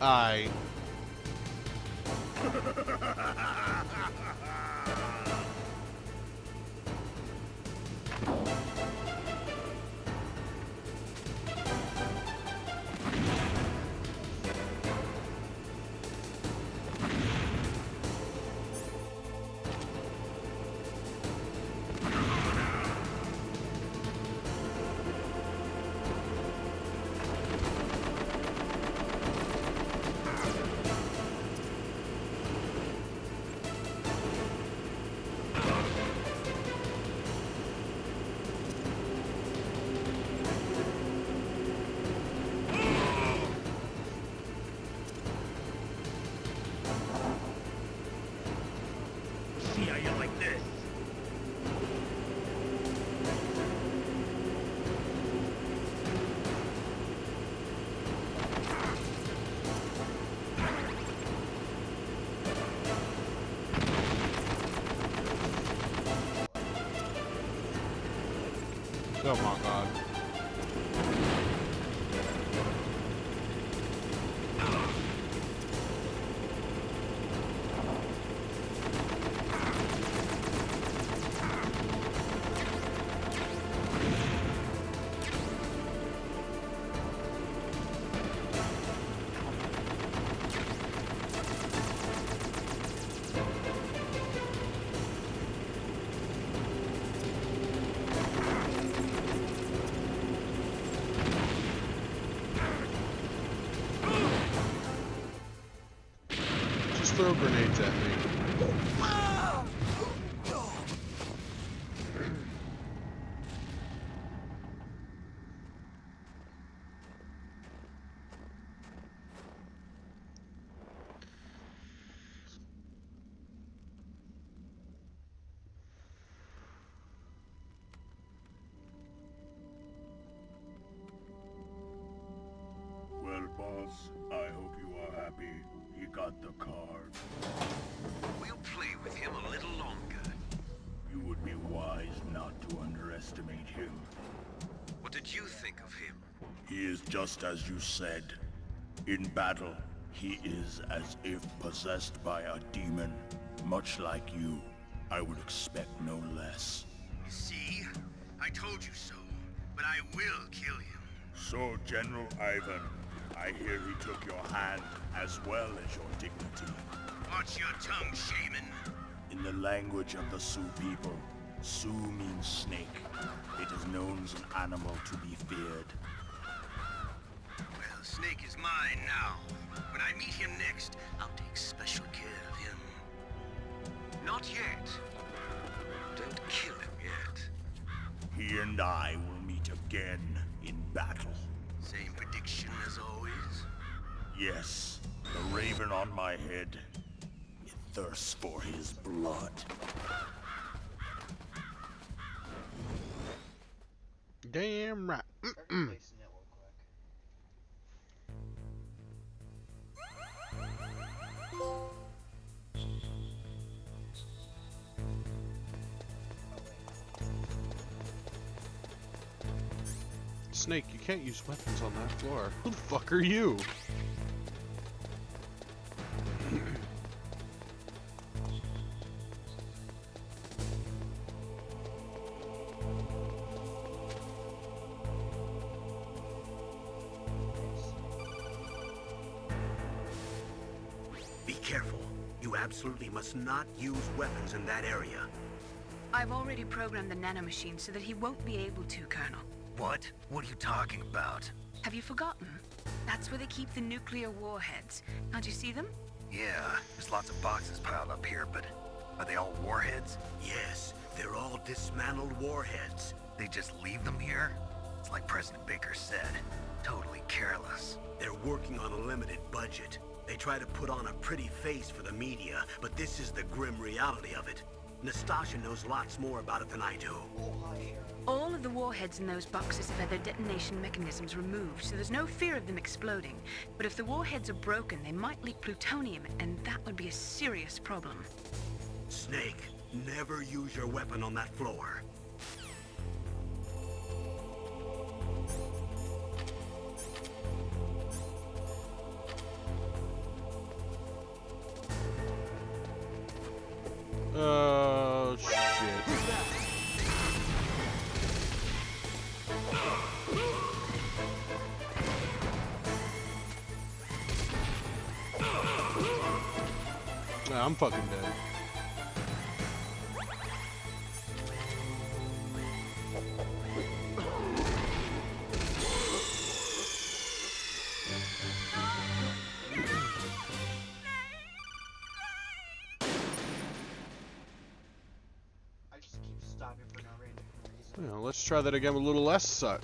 [SPEAKER 1] I
[SPEAKER 17] See how you like this?
[SPEAKER 1] oh my god. Just throw grenades at me.
[SPEAKER 17] Well, boss, I hope you are happy. He got the card.
[SPEAKER 2] We'll play with him a little longer.
[SPEAKER 17] You would be wise not to underestimate him.
[SPEAKER 2] What did you think of him?
[SPEAKER 17] He is just as you said. In battle, he is as if possessed by a demon. Much like you, I would expect no less.
[SPEAKER 16] See? I told you so. But I will kill him.
[SPEAKER 17] So, General Ivan, I hear he took your hand as well as your dignity.
[SPEAKER 16] Watch your tongue, shaman.
[SPEAKER 17] In the language of the Sioux people, Su means snake. It is known as an animal to be feared.
[SPEAKER 3] Well, Snake is mine now. When I meet him next, I'll take special care of him.
[SPEAKER 2] Not yet. Don't kill him yet.
[SPEAKER 17] He and I will meet again in battle.
[SPEAKER 3] Same prediction as always?
[SPEAKER 17] Yes, the raven on my head. It thirsts for his blood.
[SPEAKER 1] Damn right. Snake, you can't use weapons on that floor. Who the fuck are you?
[SPEAKER 3] Be careful. You absolutely must not use weapons in that area.
[SPEAKER 7] I've already programmed the nanomachine so that he won't be able to, Colonel.
[SPEAKER 6] What? What are you talking about?
[SPEAKER 7] Have you forgotten? That's where they keep the nuclear warheads. Can't you see them?
[SPEAKER 6] Yeah, there's lots of boxes piled up here, but are they all warheads?
[SPEAKER 3] Yes, they're all dismantled warheads.
[SPEAKER 6] They just leave them here? It's like President Baker said. Totally careless.
[SPEAKER 3] They're working on a limited budget. They try to put on a pretty face for the media, but this is the grim reality of it. Nastasha knows lots more about it than I do.
[SPEAKER 7] All of the warheads in those boxes have had their detonation mechanisms removed, so there's no fear of them exploding. But if the warheads are broken, they might leak plutonium, and that would be a serious problem.
[SPEAKER 3] Snake, never use your weapon on that floor.
[SPEAKER 1] Oh, shit. Nah, I'm fucking dead.
[SPEAKER 4] I just keep stopping for no reason.
[SPEAKER 1] Well, let's try that again with a little less suck.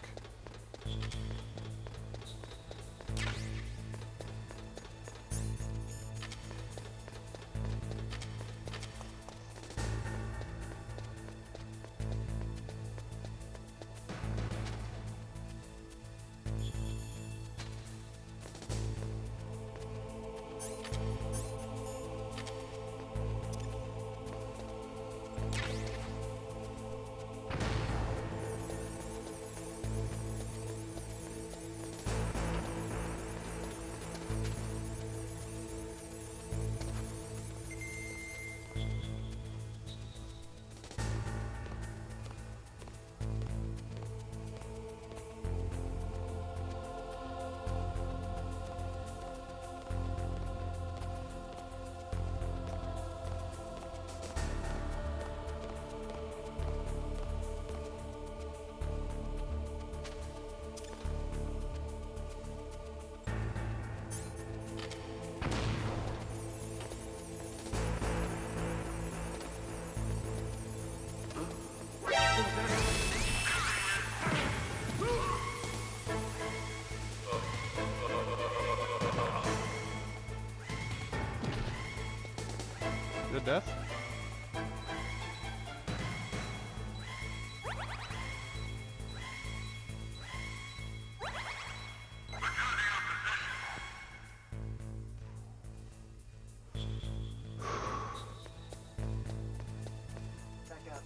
[SPEAKER 1] Good death?
[SPEAKER 4] Back up.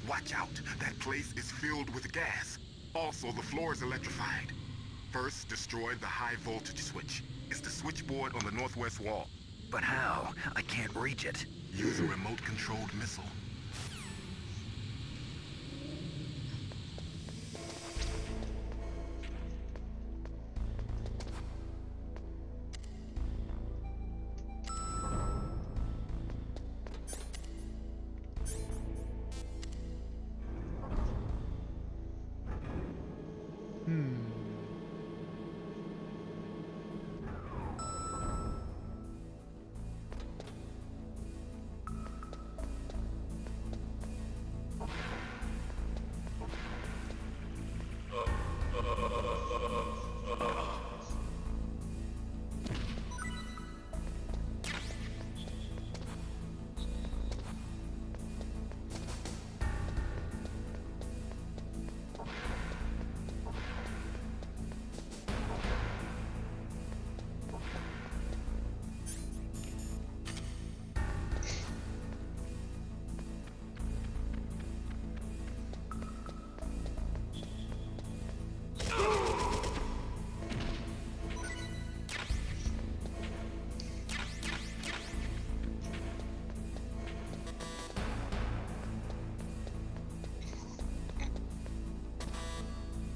[SPEAKER 18] Watch out. That place is filled with gas. Also, the floor is electrified. First, destroy the high voltage switch. It's the switchboard on the northwest wall.
[SPEAKER 6] But how? I can't reach it.
[SPEAKER 18] Use a remote-controlled missile.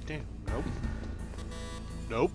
[SPEAKER 1] Damn, nope. Nope.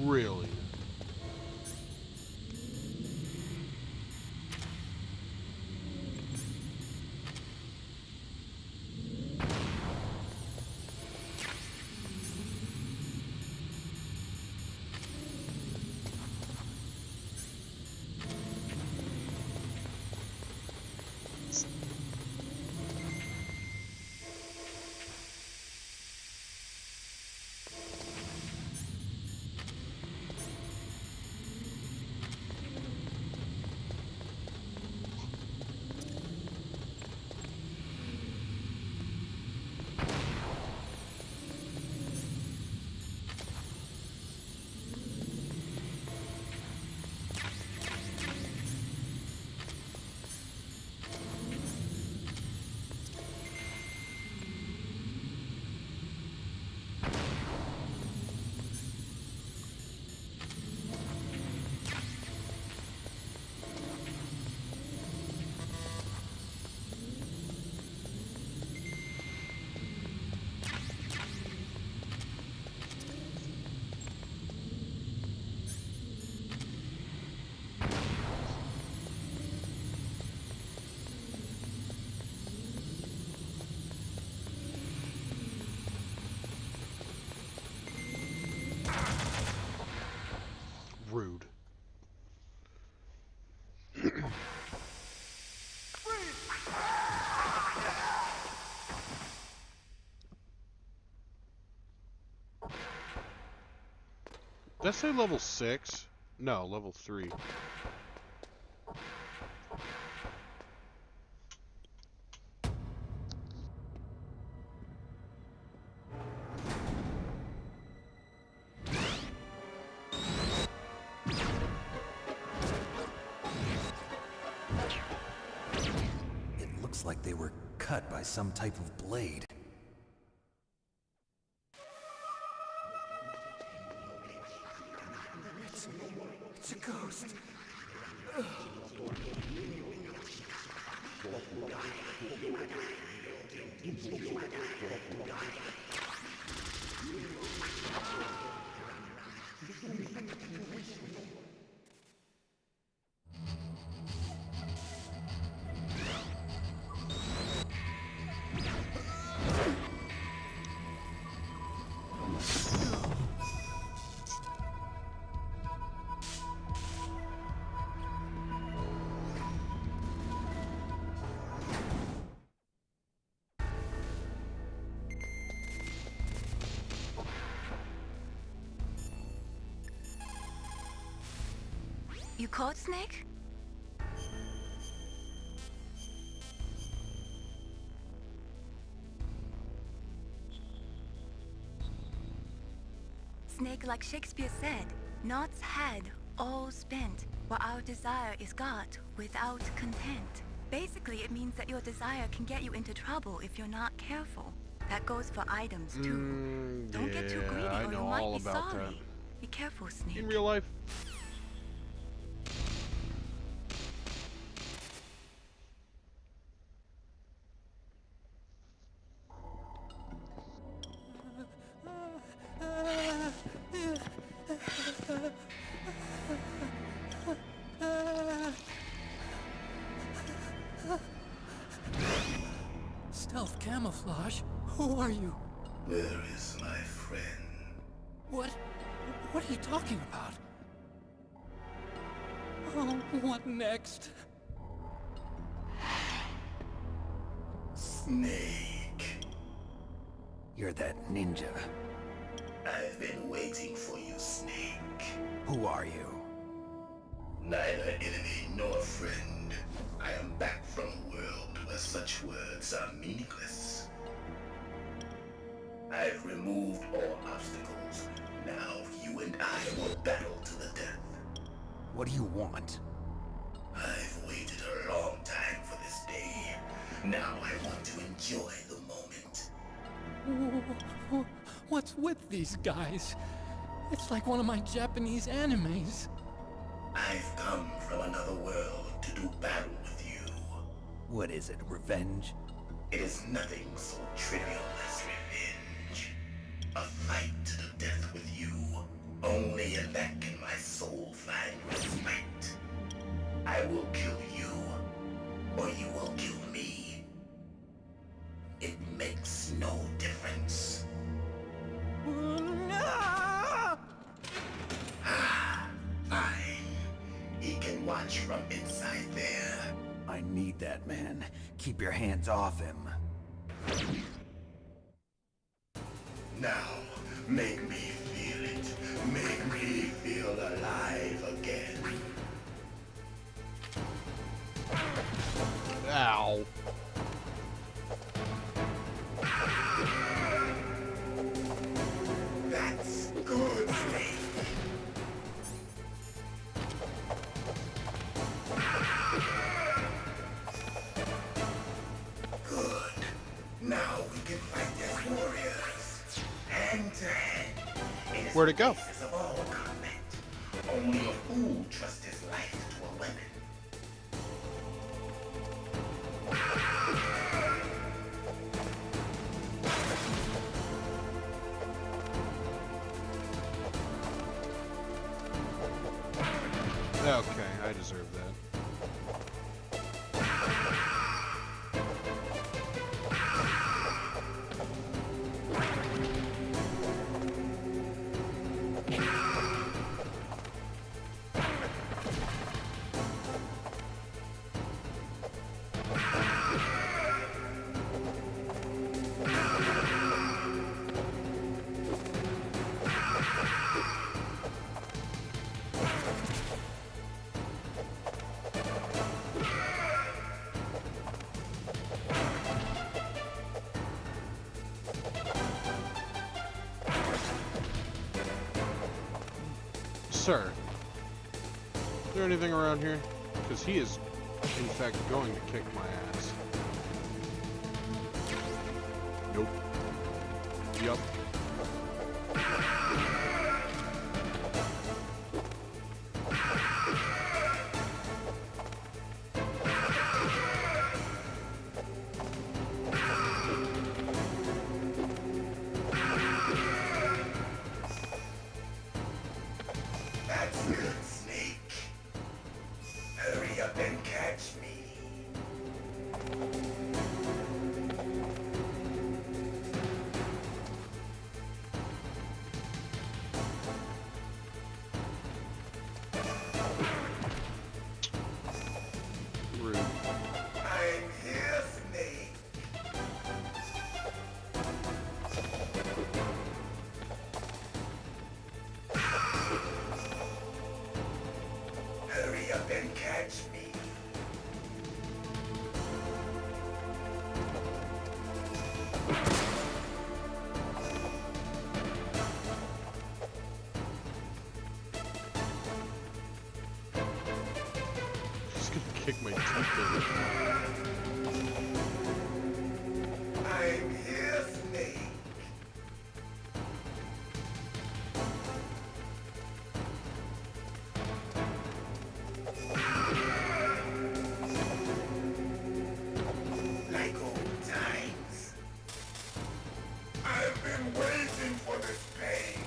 [SPEAKER 1] Really? Rude. Did I say level 6? No, level 3.
[SPEAKER 8] Like they were cut cut by some type of blade.
[SPEAKER 15] It's a ghost.
[SPEAKER 7] You caught Snake? Snake, like Shakespeare said, knots had all spent, while our desire is got without content. Basically, it means that your desire can get you into trouble if you're not careful. That goes for items too. Don't get too greedy
[SPEAKER 1] I
[SPEAKER 7] or
[SPEAKER 1] know
[SPEAKER 7] you might
[SPEAKER 1] all
[SPEAKER 7] be
[SPEAKER 1] about
[SPEAKER 7] sorry.
[SPEAKER 1] that.
[SPEAKER 7] Be careful, Snake.
[SPEAKER 1] In real life.
[SPEAKER 12] Stealth camouflage? Who are you?
[SPEAKER 15] Where is my friend?
[SPEAKER 12] What are you talking about? Oh, what next?
[SPEAKER 15] Snake.
[SPEAKER 8] You're that ninja.
[SPEAKER 15] I've been waiting for you, Snake.
[SPEAKER 8] Who are you?
[SPEAKER 15] Neither enemy nor friend. I am back from a world where such words are meaningless. I've removed all obstacles. Now you and I will battle to the death.
[SPEAKER 8] What do you want?
[SPEAKER 15] I've waited a long time for this day. Now I want to enjoy the moment.
[SPEAKER 12] What's with these guys? It's like one of my Japanese animes.
[SPEAKER 15] I've come from another world to do battle with you.
[SPEAKER 8] What is it, revenge?
[SPEAKER 15] It is nothing so trivial as revenge. A fight to the death with you. Only in that can my soul find respite. I will kill you, or you will kill me. It makes no difference. Fine. He can watch from inside there.
[SPEAKER 8] I need that man. Keep your hands off him.
[SPEAKER 15] Now, make me feel it. Make me feel alive again.
[SPEAKER 1] Ow.
[SPEAKER 15] That's good, Snake. Good. Now we can fight as warriors. Hand to hand.
[SPEAKER 1] Where'd it go?
[SPEAKER 15] Of all combat. Only a fool trusts his life to a weapon.
[SPEAKER 1] Okay, I deserve that. Sir, is there anything around here? Because he is, in fact, going to kick my ass. Yup.
[SPEAKER 15] That's good, Snake. Hurry up and catch me.
[SPEAKER 1] Rude.
[SPEAKER 15] I'm here, Snake. Hurry up and catch me.
[SPEAKER 1] Just gonna kick my teeth in.
[SPEAKER 15] I'm here, Snake. Like old times. I've been waiting for this pain.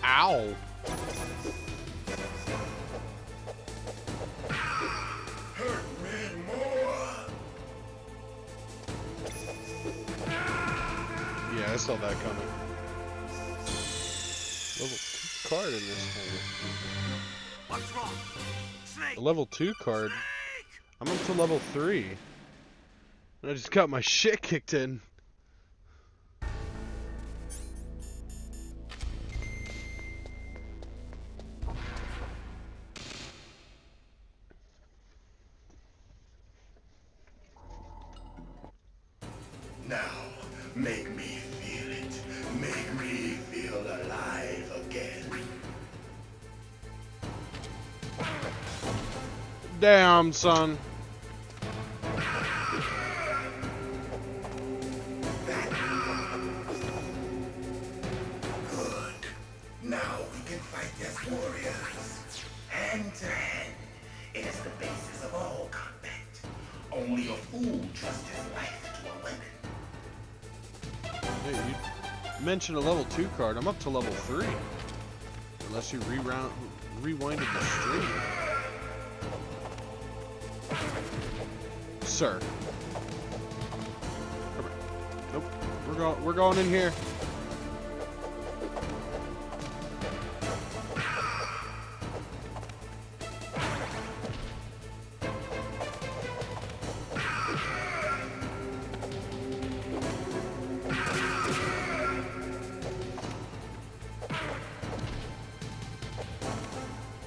[SPEAKER 1] Ow!
[SPEAKER 15] Hurt me more.
[SPEAKER 1] Yeah, I saw that coming. Level 2 card in this thing.
[SPEAKER 3] What's wrong? Snake!
[SPEAKER 1] A level 2 card? I'm up to level 3. And I just got my shit kicked in.
[SPEAKER 15] Now, make me feel it. Make me feel alive again.
[SPEAKER 1] Damn, son.
[SPEAKER 15] Good. Now we can fight as warriors. Hand to hand. It is the basis of all combat. Only a fool trusts his life to a weapon.
[SPEAKER 1] Hey, you mentioned a level 2 card. I'm up to level 3. Unless you rewinded the stream. Sir. Nope. We're going in here.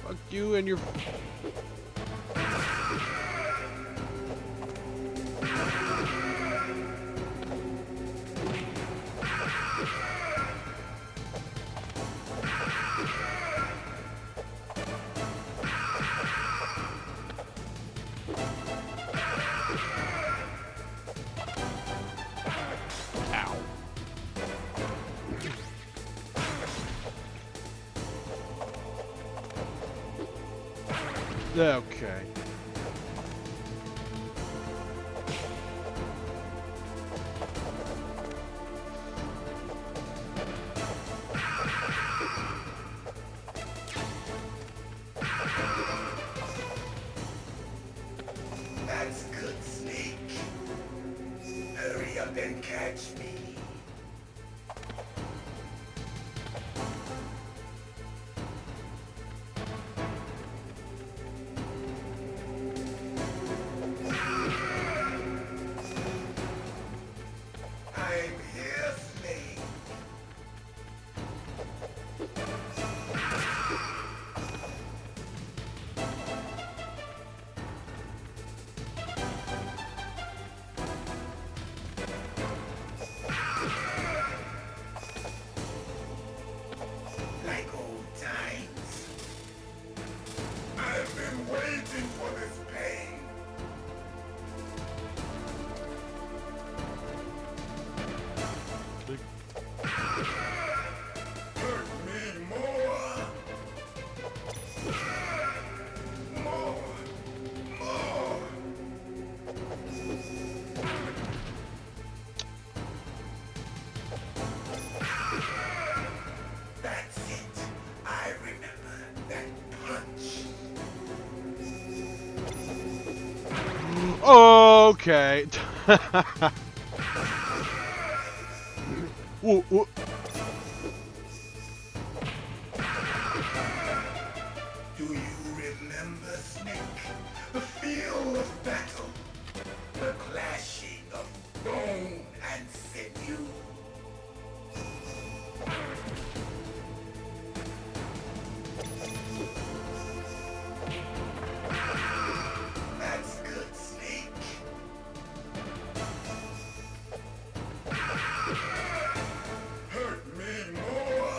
[SPEAKER 1] Fuck you and your... Okay.
[SPEAKER 15] That's good, Snake. Hurry up and catch me. I'm here, Snake.
[SPEAKER 1] Okay. Whoa, whoa.
[SPEAKER 17] Do you remember, Snake? The feel of battle. The clashing of bone and sinew. That's good, Snake. Hurt me more.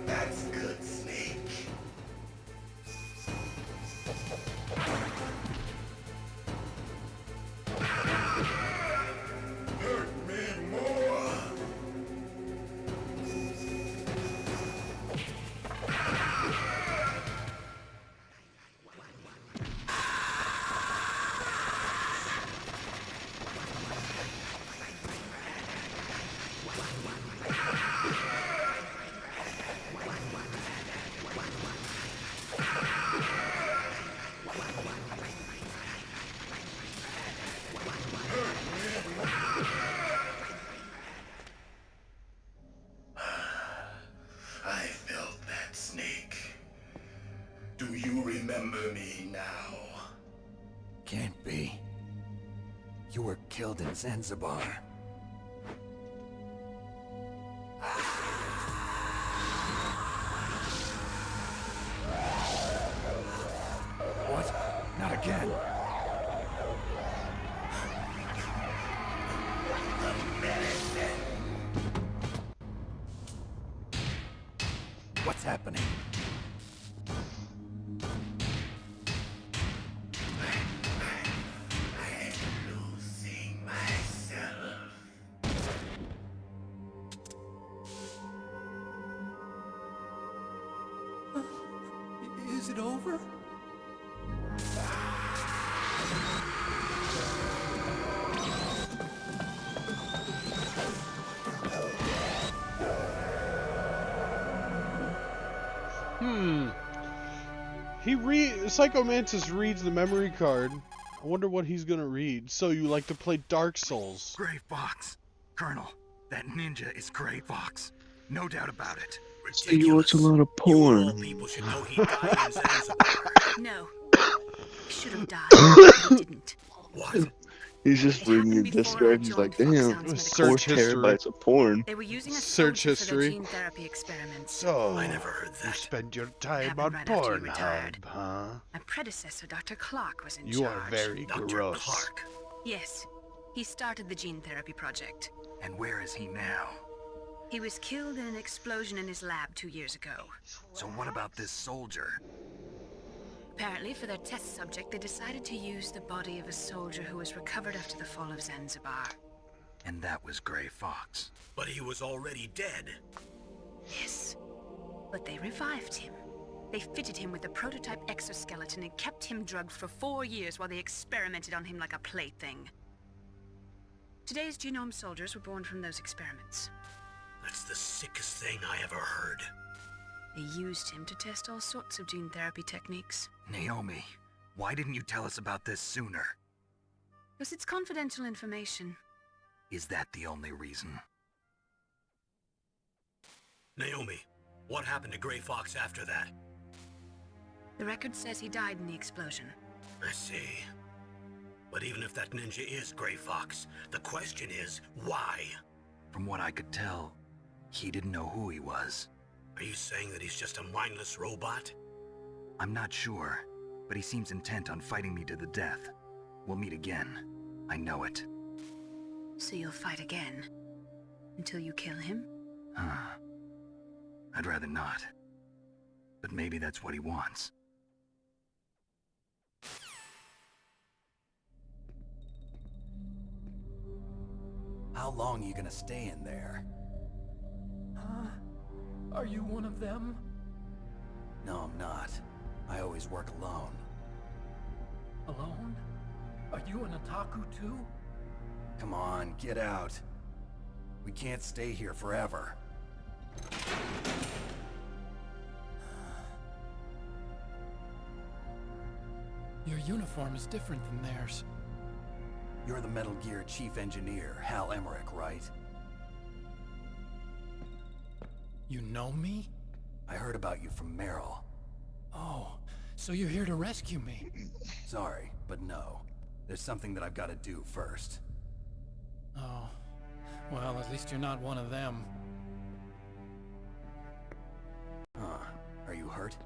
[SPEAKER 17] That's good, Snake. Hurt me more. I felt that, Snake. Do you remember me now?
[SPEAKER 8] Can't be. You were killed in Zanzibar. What? Not again. What's happening?
[SPEAKER 17] Losing myself.
[SPEAKER 12] Is it over?
[SPEAKER 1] Psycho Mantis reads the memory card. I wonder what he's gonna read. So you like to play Dark Souls?
[SPEAKER 6] Gray Fox. Colonel, that ninja is Gray Fox. No doubt about it.
[SPEAKER 10] So you watch a lot of porn.
[SPEAKER 3] People should know he died in Zanzibar.
[SPEAKER 7] No. He should have died, but he didn't.
[SPEAKER 3] What?
[SPEAKER 10] He's just reading a disc drive. He's like, damn, 4 terabytes of porn.
[SPEAKER 7] They were using a
[SPEAKER 1] Search
[SPEAKER 7] soldier for their
[SPEAKER 1] history.
[SPEAKER 7] gene therapy experiments.
[SPEAKER 1] So,
[SPEAKER 3] I never heard that.
[SPEAKER 1] you spend your time
[SPEAKER 7] Happened
[SPEAKER 1] on
[SPEAKER 7] right after you
[SPEAKER 1] Pornhub,
[SPEAKER 7] retired.
[SPEAKER 1] huh?
[SPEAKER 7] My predecessor, Dr. Clark, was in
[SPEAKER 1] You
[SPEAKER 7] charge.
[SPEAKER 1] are very
[SPEAKER 3] Dr.
[SPEAKER 1] gross.
[SPEAKER 3] Clark.
[SPEAKER 7] Yes. He started the gene therapy project.
[SPEAKER 6] And where is he now?
[SPEAKER 7] He was killed in an explosion in his lab 2 years ago.
[SPEAKER 6] So what about this soldier?
[SPEAKER 7] Apparently, for their test subject, they decided to use the body of a soldier who was recovered after the fall of Zanzibar.
[SPEAKER 6] And that was Gray Fox.
[SPEAKER 3] But he was already dead.
[SPEAKER 7] Yes. But they revived him. They fitted him with a prototype exoskeleton and kept him drugged for 4 years while they experimented on him like a plaything. Today's genome soldiers were born from those experiments.
[SPEAKER 3] That's the sickest thing I ever heard.
[SPEAKER 7] They used him to test all sorts of gene therapy techniques.
[SPEAKER 6] Naomi, why didn't you tell us about this sooner?
[SPEAKER 7] Because it's confidential information.
[SPEAKER 6] Is that the only reason?
[SPEAKER 3] Naomi, what happened to Gray Fox after that?
[SPEAKER 7] The record says he died in the explosion.
[SPEAKER 3] I see. But even if that ninja is Gray Fox, the question is, why?
[SPEAKER 6] From what I could tell, he didn't know who he was.
[SPEAKER 3] Are you saying that he's just a mindless robot?
[SPEAKER 6] I'm not sure, but he seems intent on fighting me to the death. We'll meet again. I know it.
[SPEAKER 7] So you'll fight again? Until you kill him?
[SPEAKER 6] I'd rather not. But maybe that's what he wants.
[SPEAKER 8] How long are you gonna stay in there?
[SPEAKER 12] Are you one of them?
[SPEAKER 8] No, I'm not. I always work alone.
[SPEAKER 12] Alone? Are you an otaku too?
[SPEAKER 8] Come on, get out. We can't stay here forever.
[SPEAKER 19] Your uniform is different than theirs.
[SPEAKER 8] You're the Metal Gear Chief Engineer, Hal Emmerich, right?
[SPEAKER 19] You know me?
[SPEAKER 8] I heard about you from Meryl.
[SPEAKER 19] Oh, so you're here to rescue me?
[SPEAKER 8] Sorry, but no. There's something that I've got to do first.
[SPEAKER 19] Oh. Well, at least you're not one of them.
[SPEAKER 8] Huh. Are you hurt?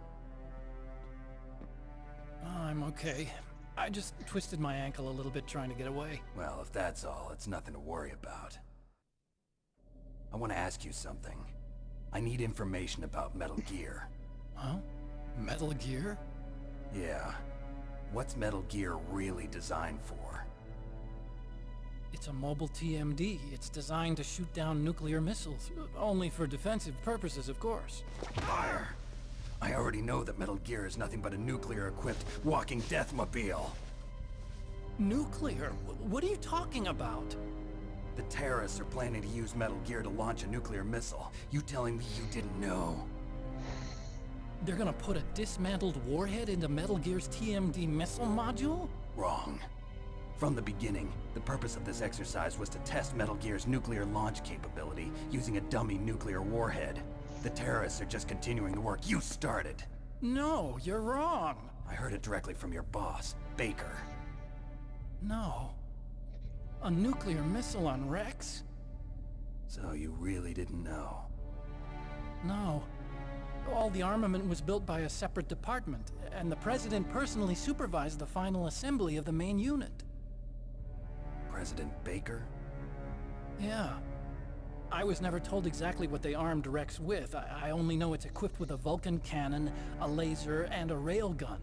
[SPEAKER 19] I'm okay. I just twisted my ankle a little bit trying to get away.
[SPEAKER 8] Well, if that's all, it's nothing to worry about. I want to ask you something. I need information about Metal Gear.
[SPEAKER 19] Huh? Metal Gear?
[SPEAKER 8] Yeah. What's Metal Gear really designed for?
[SPEAKER 19] It's a mobile TMD. It's designed to shoot down nuclear missiles. Only for defensive purposes, of course.
[SPEAKER 8] Fire! I already know that Metal Gear is nothing but a nuclear-equipped walking deathmobile.
[SPEAKER 19] Nuclear? What are you talking about?
[SPEAKER 8] The terrorists are planning to use Metal Gear to launch a nuclear missile. You telling me you didn't know?
[SPEAKER 19] They're gonna put a dismantled warhead into Metal Gear's TMD missile module?
[SPEAKER 8] Wrong. From the beginning, the purpose of this exercise was to test Metal Gear's nuclear launch capability using a dummy nuclear warhead. The terrorists are just continuing the work you started.
[SPEAKER 19] No, you're wrong.
[SPEAKER 8] I heard it directly from your boss, Baker.
[SPEAKER 19] No. A nuclear missile on Rex?
[SPEAKER 8] So you really didn't know?
[SPEAKER 19] No. All the armament was built by a separate department, and the President personally supervised the final assembly of the main unit.
[SPEAKER 8] President Baker?
[SPEAKER 19] Yeah. I was never told exactly what they armed Rex with. I only know it's equipped with a Vulcan cannon, a laser, and a railgun.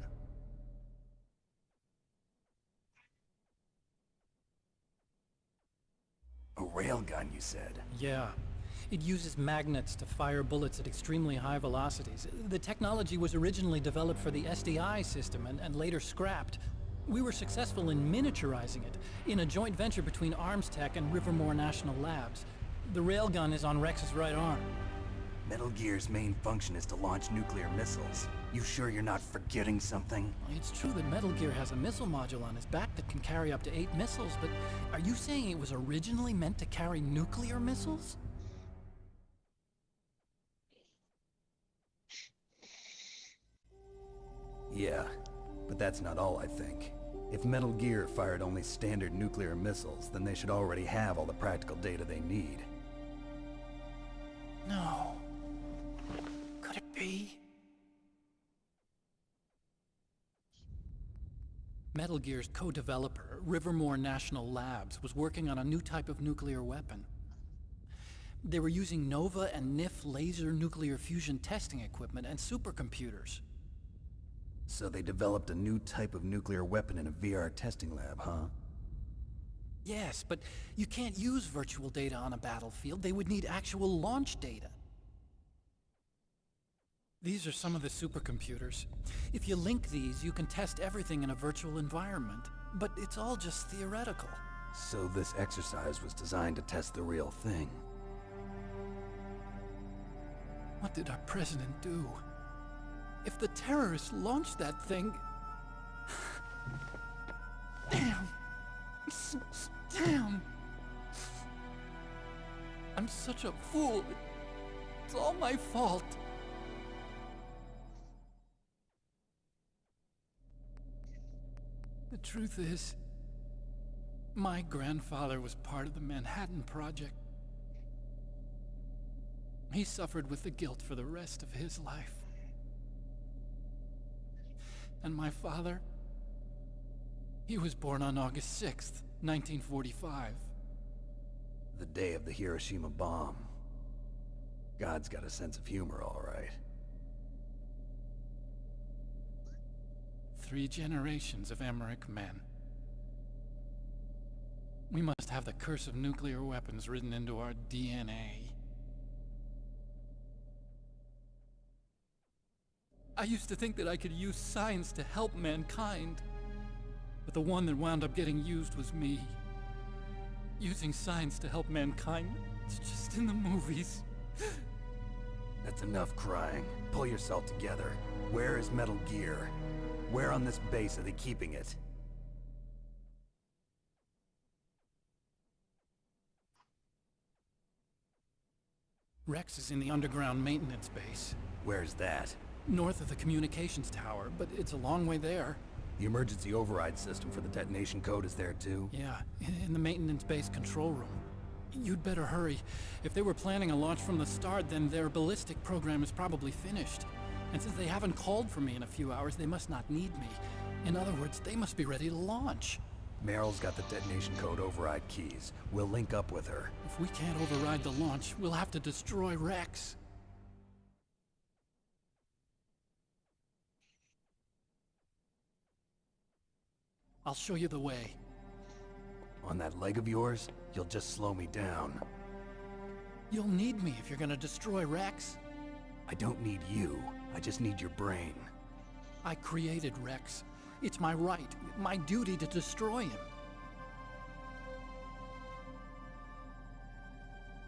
[SPEAKER 8] A railgun, you said?
[SPEAKER 19] Yeah. It uses magnets to fire bullets at extremely high velocities. The technology was originally developed for the SDI system and later scrapped. We were successful in miniaturizing it, in a joint venture between Arms Tech and Rivermore National Labs. The railgun is on Rex's right arm.
[SPEAKER 8] Metal Gear's main function is to launch nuclear missiles. You sure you're not forgetting something?
[SPEAKER 19] It's true that Metal Gear has a missile module on his back that can carry up to 8 missiles, but are you saying it was originally meant to carry nuclear missiles?
[SPEAKER 8] Yeah, but that's not all I think. If Metal Gear fired only standard nuclear missiles, then they should already have all the practical data they need.
[SPEAKER 19] No. Could it be? Metal Gear's co-developer, Rivermore National Labs, was working on a new type of nuclear weapon. They were using NOVA and NIF laser nuclear fusion testing equipment and supercomputers.
[SPEAKER 8] So they developed a new type of nuclear weapon in a VR testing lab, huh?
[SPEAKER 19] Yes, but you can't use virtual data on a battlefield. They would need actual launch data. These are some of the supercomputers. If you link these, you can test everything in a virtual environment. But it's all just theoretical.
[SPEAKER 8] So this exercise was designed to test the real thing.
[SPEAKER 19] What did our president do? If the terrorists launched that thing... Damn! Damn! I'm such a fool. It's all my fault. The truth is, my grandfather was part of the Manhattan Project. He suffered with the guilt for the rest of his life. And my father, he was born on August 6th, 1945.
[SPEAKER 8] The day of the Hiroshima bomb. God's got a sense of humor, all right.
[SPEAKER 19] 3 generations of Emmerich men. We must have the curse of nuclear weapons written into our DNA. I used to think that I could use science to help mankind, but the one that wound up getting used was me. Using science to help mankind, it's just in the movies.
[SPEAKER 8] That's enough crying. Pull yourself together. Where is Metal Gear? Where on this base are they keeping it?
[SPEAKER 19] Rex is in the underground maintenance base.
[SPEAKER 8] Where's that?
[SPEAKER 19] North of the communications tower, but it's a long way there.
[SPEAKER 8] The emergency override system for the detonation code is there too?
[SPEAKER 19] Yeah, in the maintenance base control room. You'd better hurry. If they were planning a launch from the start, then their ballistic program is probably finished. And since they haven't called for me in a few hours, they must not need me. In other words, they must be ready to launch.
[SPEAKER 8] Meryl's got the detonation code override keys. We'll link up with her.
[SPEAKER 19] If we can't override the launch, we'll have to destroy Rex. I'll show you the way.
[SPEAKER 8] On that leg of yours, you'll just slow me down.
[SPEAKER 19] You'll need me if you're gonna destroy Rex.
[SPEAKER 8] I don't need you. I just need your brain.
[SPEAKER 19] I created Rex. It's my right, my duty to destroy him.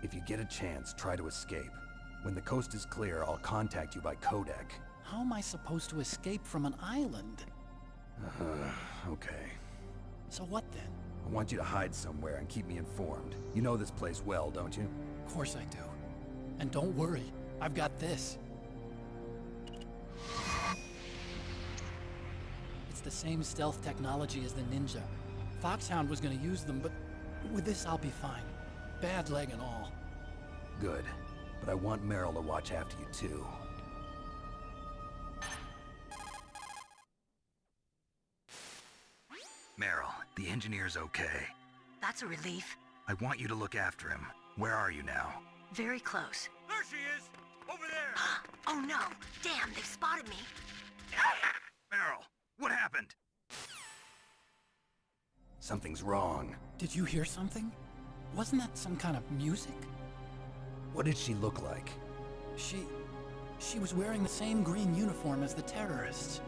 [SPEAKER 8] If you get a chance, try to escape. When the coast is clear, I'll contact you by codec.
[SPEAKER 19] How am I supposed to escape from an island?
[SPEAKER 8] Okay.
[SPEAKER 19] So what then?
[SPEAKER 8] I want you to hide somewhere and keep me informed. You know this place well, don't you?
[SPEAKER 19] Of course I do. And don't worry, I've got this. It's the same stealth technology as the Ninja. Foxhound was gonna use them, but with this I'll be fine. Bad leg and all.
[SPEAKER 8] Good. But I want Meryl to watch after you too.
[SPEAKER 6] Meryl, the engineer's okay.
[SPEAKER 11] That's a relief.
[SPEAKER 6] I want you to look after him. Where are you now?
[SPEAKER 11] Very close.
[SPEAKER 14] There she is! Over there!
[SPEAKER 11] Oh no! Damn, they've spotted me!
[SPEAKER 6] Meryl, what happened?
[SPEAKER 8] Something's wrong.
[SPEAKER 19] Did you hear something? Wasn't that some kind of music?
[SPEAKER 8] What did she look like?
[SPEAKER 19] She was wearing the same green uniform as the terrorists.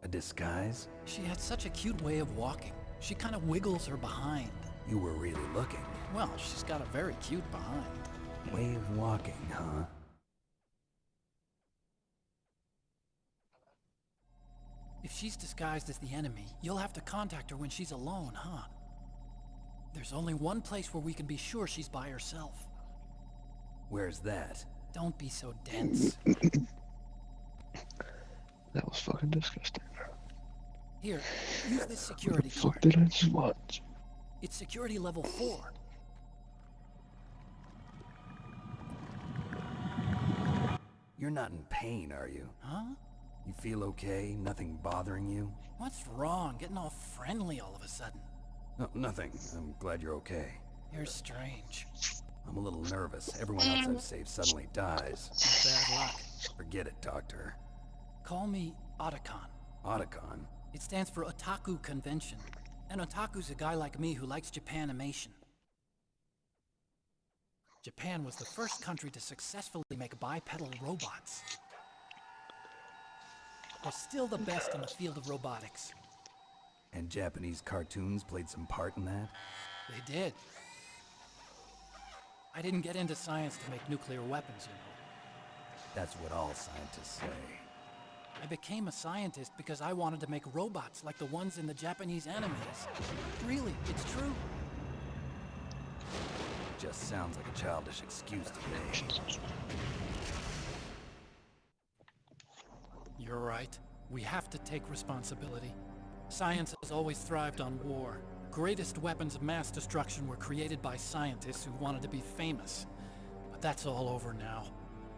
[SPEAKER 8] A disguise?
[SPEAKER 19] She had such a cute way of walking. She kind of wiggles her behind.
[SPEAKER 8] You were really looking.
[SPEAKER 19] Well, she's got a very cute behind.
[SPEAKER 8] Way of walking, huh?
[SPEAKER 19] If she's disguised as the enemy, you'll have to contact her when she's alone, huh? There's only one place where we can be sure she's by herself.
[SPEAKER 8] Where's that?
[SPEAKER 19] Don't be so dense.
[SPEAKER 10] That was fucking disgusting.
[SPEAKER 19] Here, use this security
[SPEAKER 10] What the fuck
[SPEAKER 19] card.
[SPEAKER 10] did I just watch?
[SPEAKER 19] It's security level 4.
[SPEAKER 8] You're not in pain, are you?
[SPEAKER 19] Huh?
[SPEAKER 8] You feel okay? Nothing bothering you?
[SPEAKER 19] What's wrong? Getting all friendly all of a sudden.
[SPEAKER 8] No, nothing. I'm glad you're okay.
[SPEAKER 19] You're strange.
[SPEAKER 8] I'm a little nervous. Everyone else I've saved suddenly dies.
[SPEAKER 19] Bad luck.
[SPEAKER 8] Forget it, Doctor.
[SPEAKER 19] Call me Otacon.
[SPEAKER 8] Otacon?
[SPEAKER 19] It stands for Otaku Convention. An otaku's a guy like me who likes Japanimation. Japan was the first country to successfully make bipedal robots. We're still the best in the field of robotics.
[SPEAKER 8] And Japanese cartoons played some part in that?
[SPEAKER 19] They did. I didn't get into science to make nuclear weapons, you know.
[SPEAKER 8] That's what all scientists say.
[SPEAKER 19] I became a scientist because I wanted to make robots like the ones in the Japanese animes. Really, it's true.
[SPEAKER 8] Just sounds like a childish excuse to me.
[SPEAKER 19] You're right. We have to take responsibility. Science has always thrived on war. Greatest weapons of mass destruction were created by scientists who wanted to be famous. But that's all over now.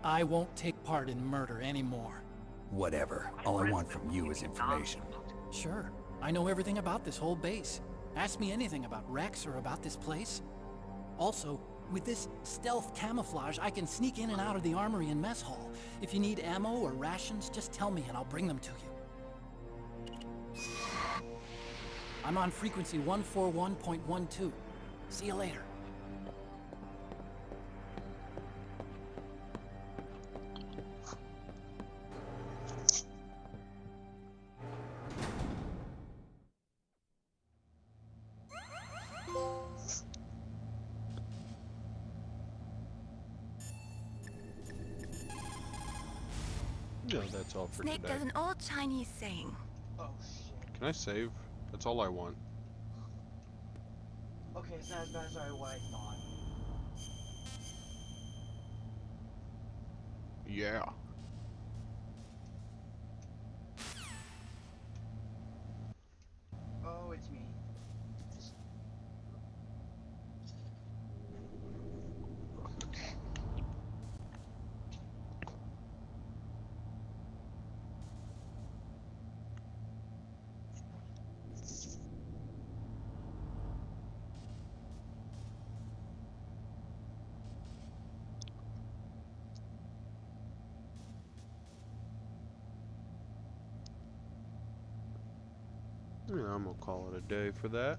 [SPEAKER 19] I won't take part in murder anymore.
[SPEAKER 8] Whatever. All I want from you is information.
[SPEAKER 19] Sure. I know everything about this whole base. Ask me anything about Rex or about this place. Also, with this stealth camouflage, I can sneak in and out of the armory and mess hall. If you need ammo or rations, just tell me and I'll bring them to you. I'm on frequency 141.12. See you later.
[SPEAKER 1] Yeah, that's all for
[SPEAKER 7] Snake,
[SPEAKER 1] today.
[SPEAKER 7] there's an old Chinese saying.
[SPEAKER 4] Oh shit.
[SPEAKER 1] Can I save? That's all I want.
[SPEAKER 4] Okay, it's not as bad as what I thought.
[SPEAKER 1] Yeah.
[SPEAKER 4] Oh, it's me.
[SPEAKER 1] Yeah, I'm gonna call it a day for that.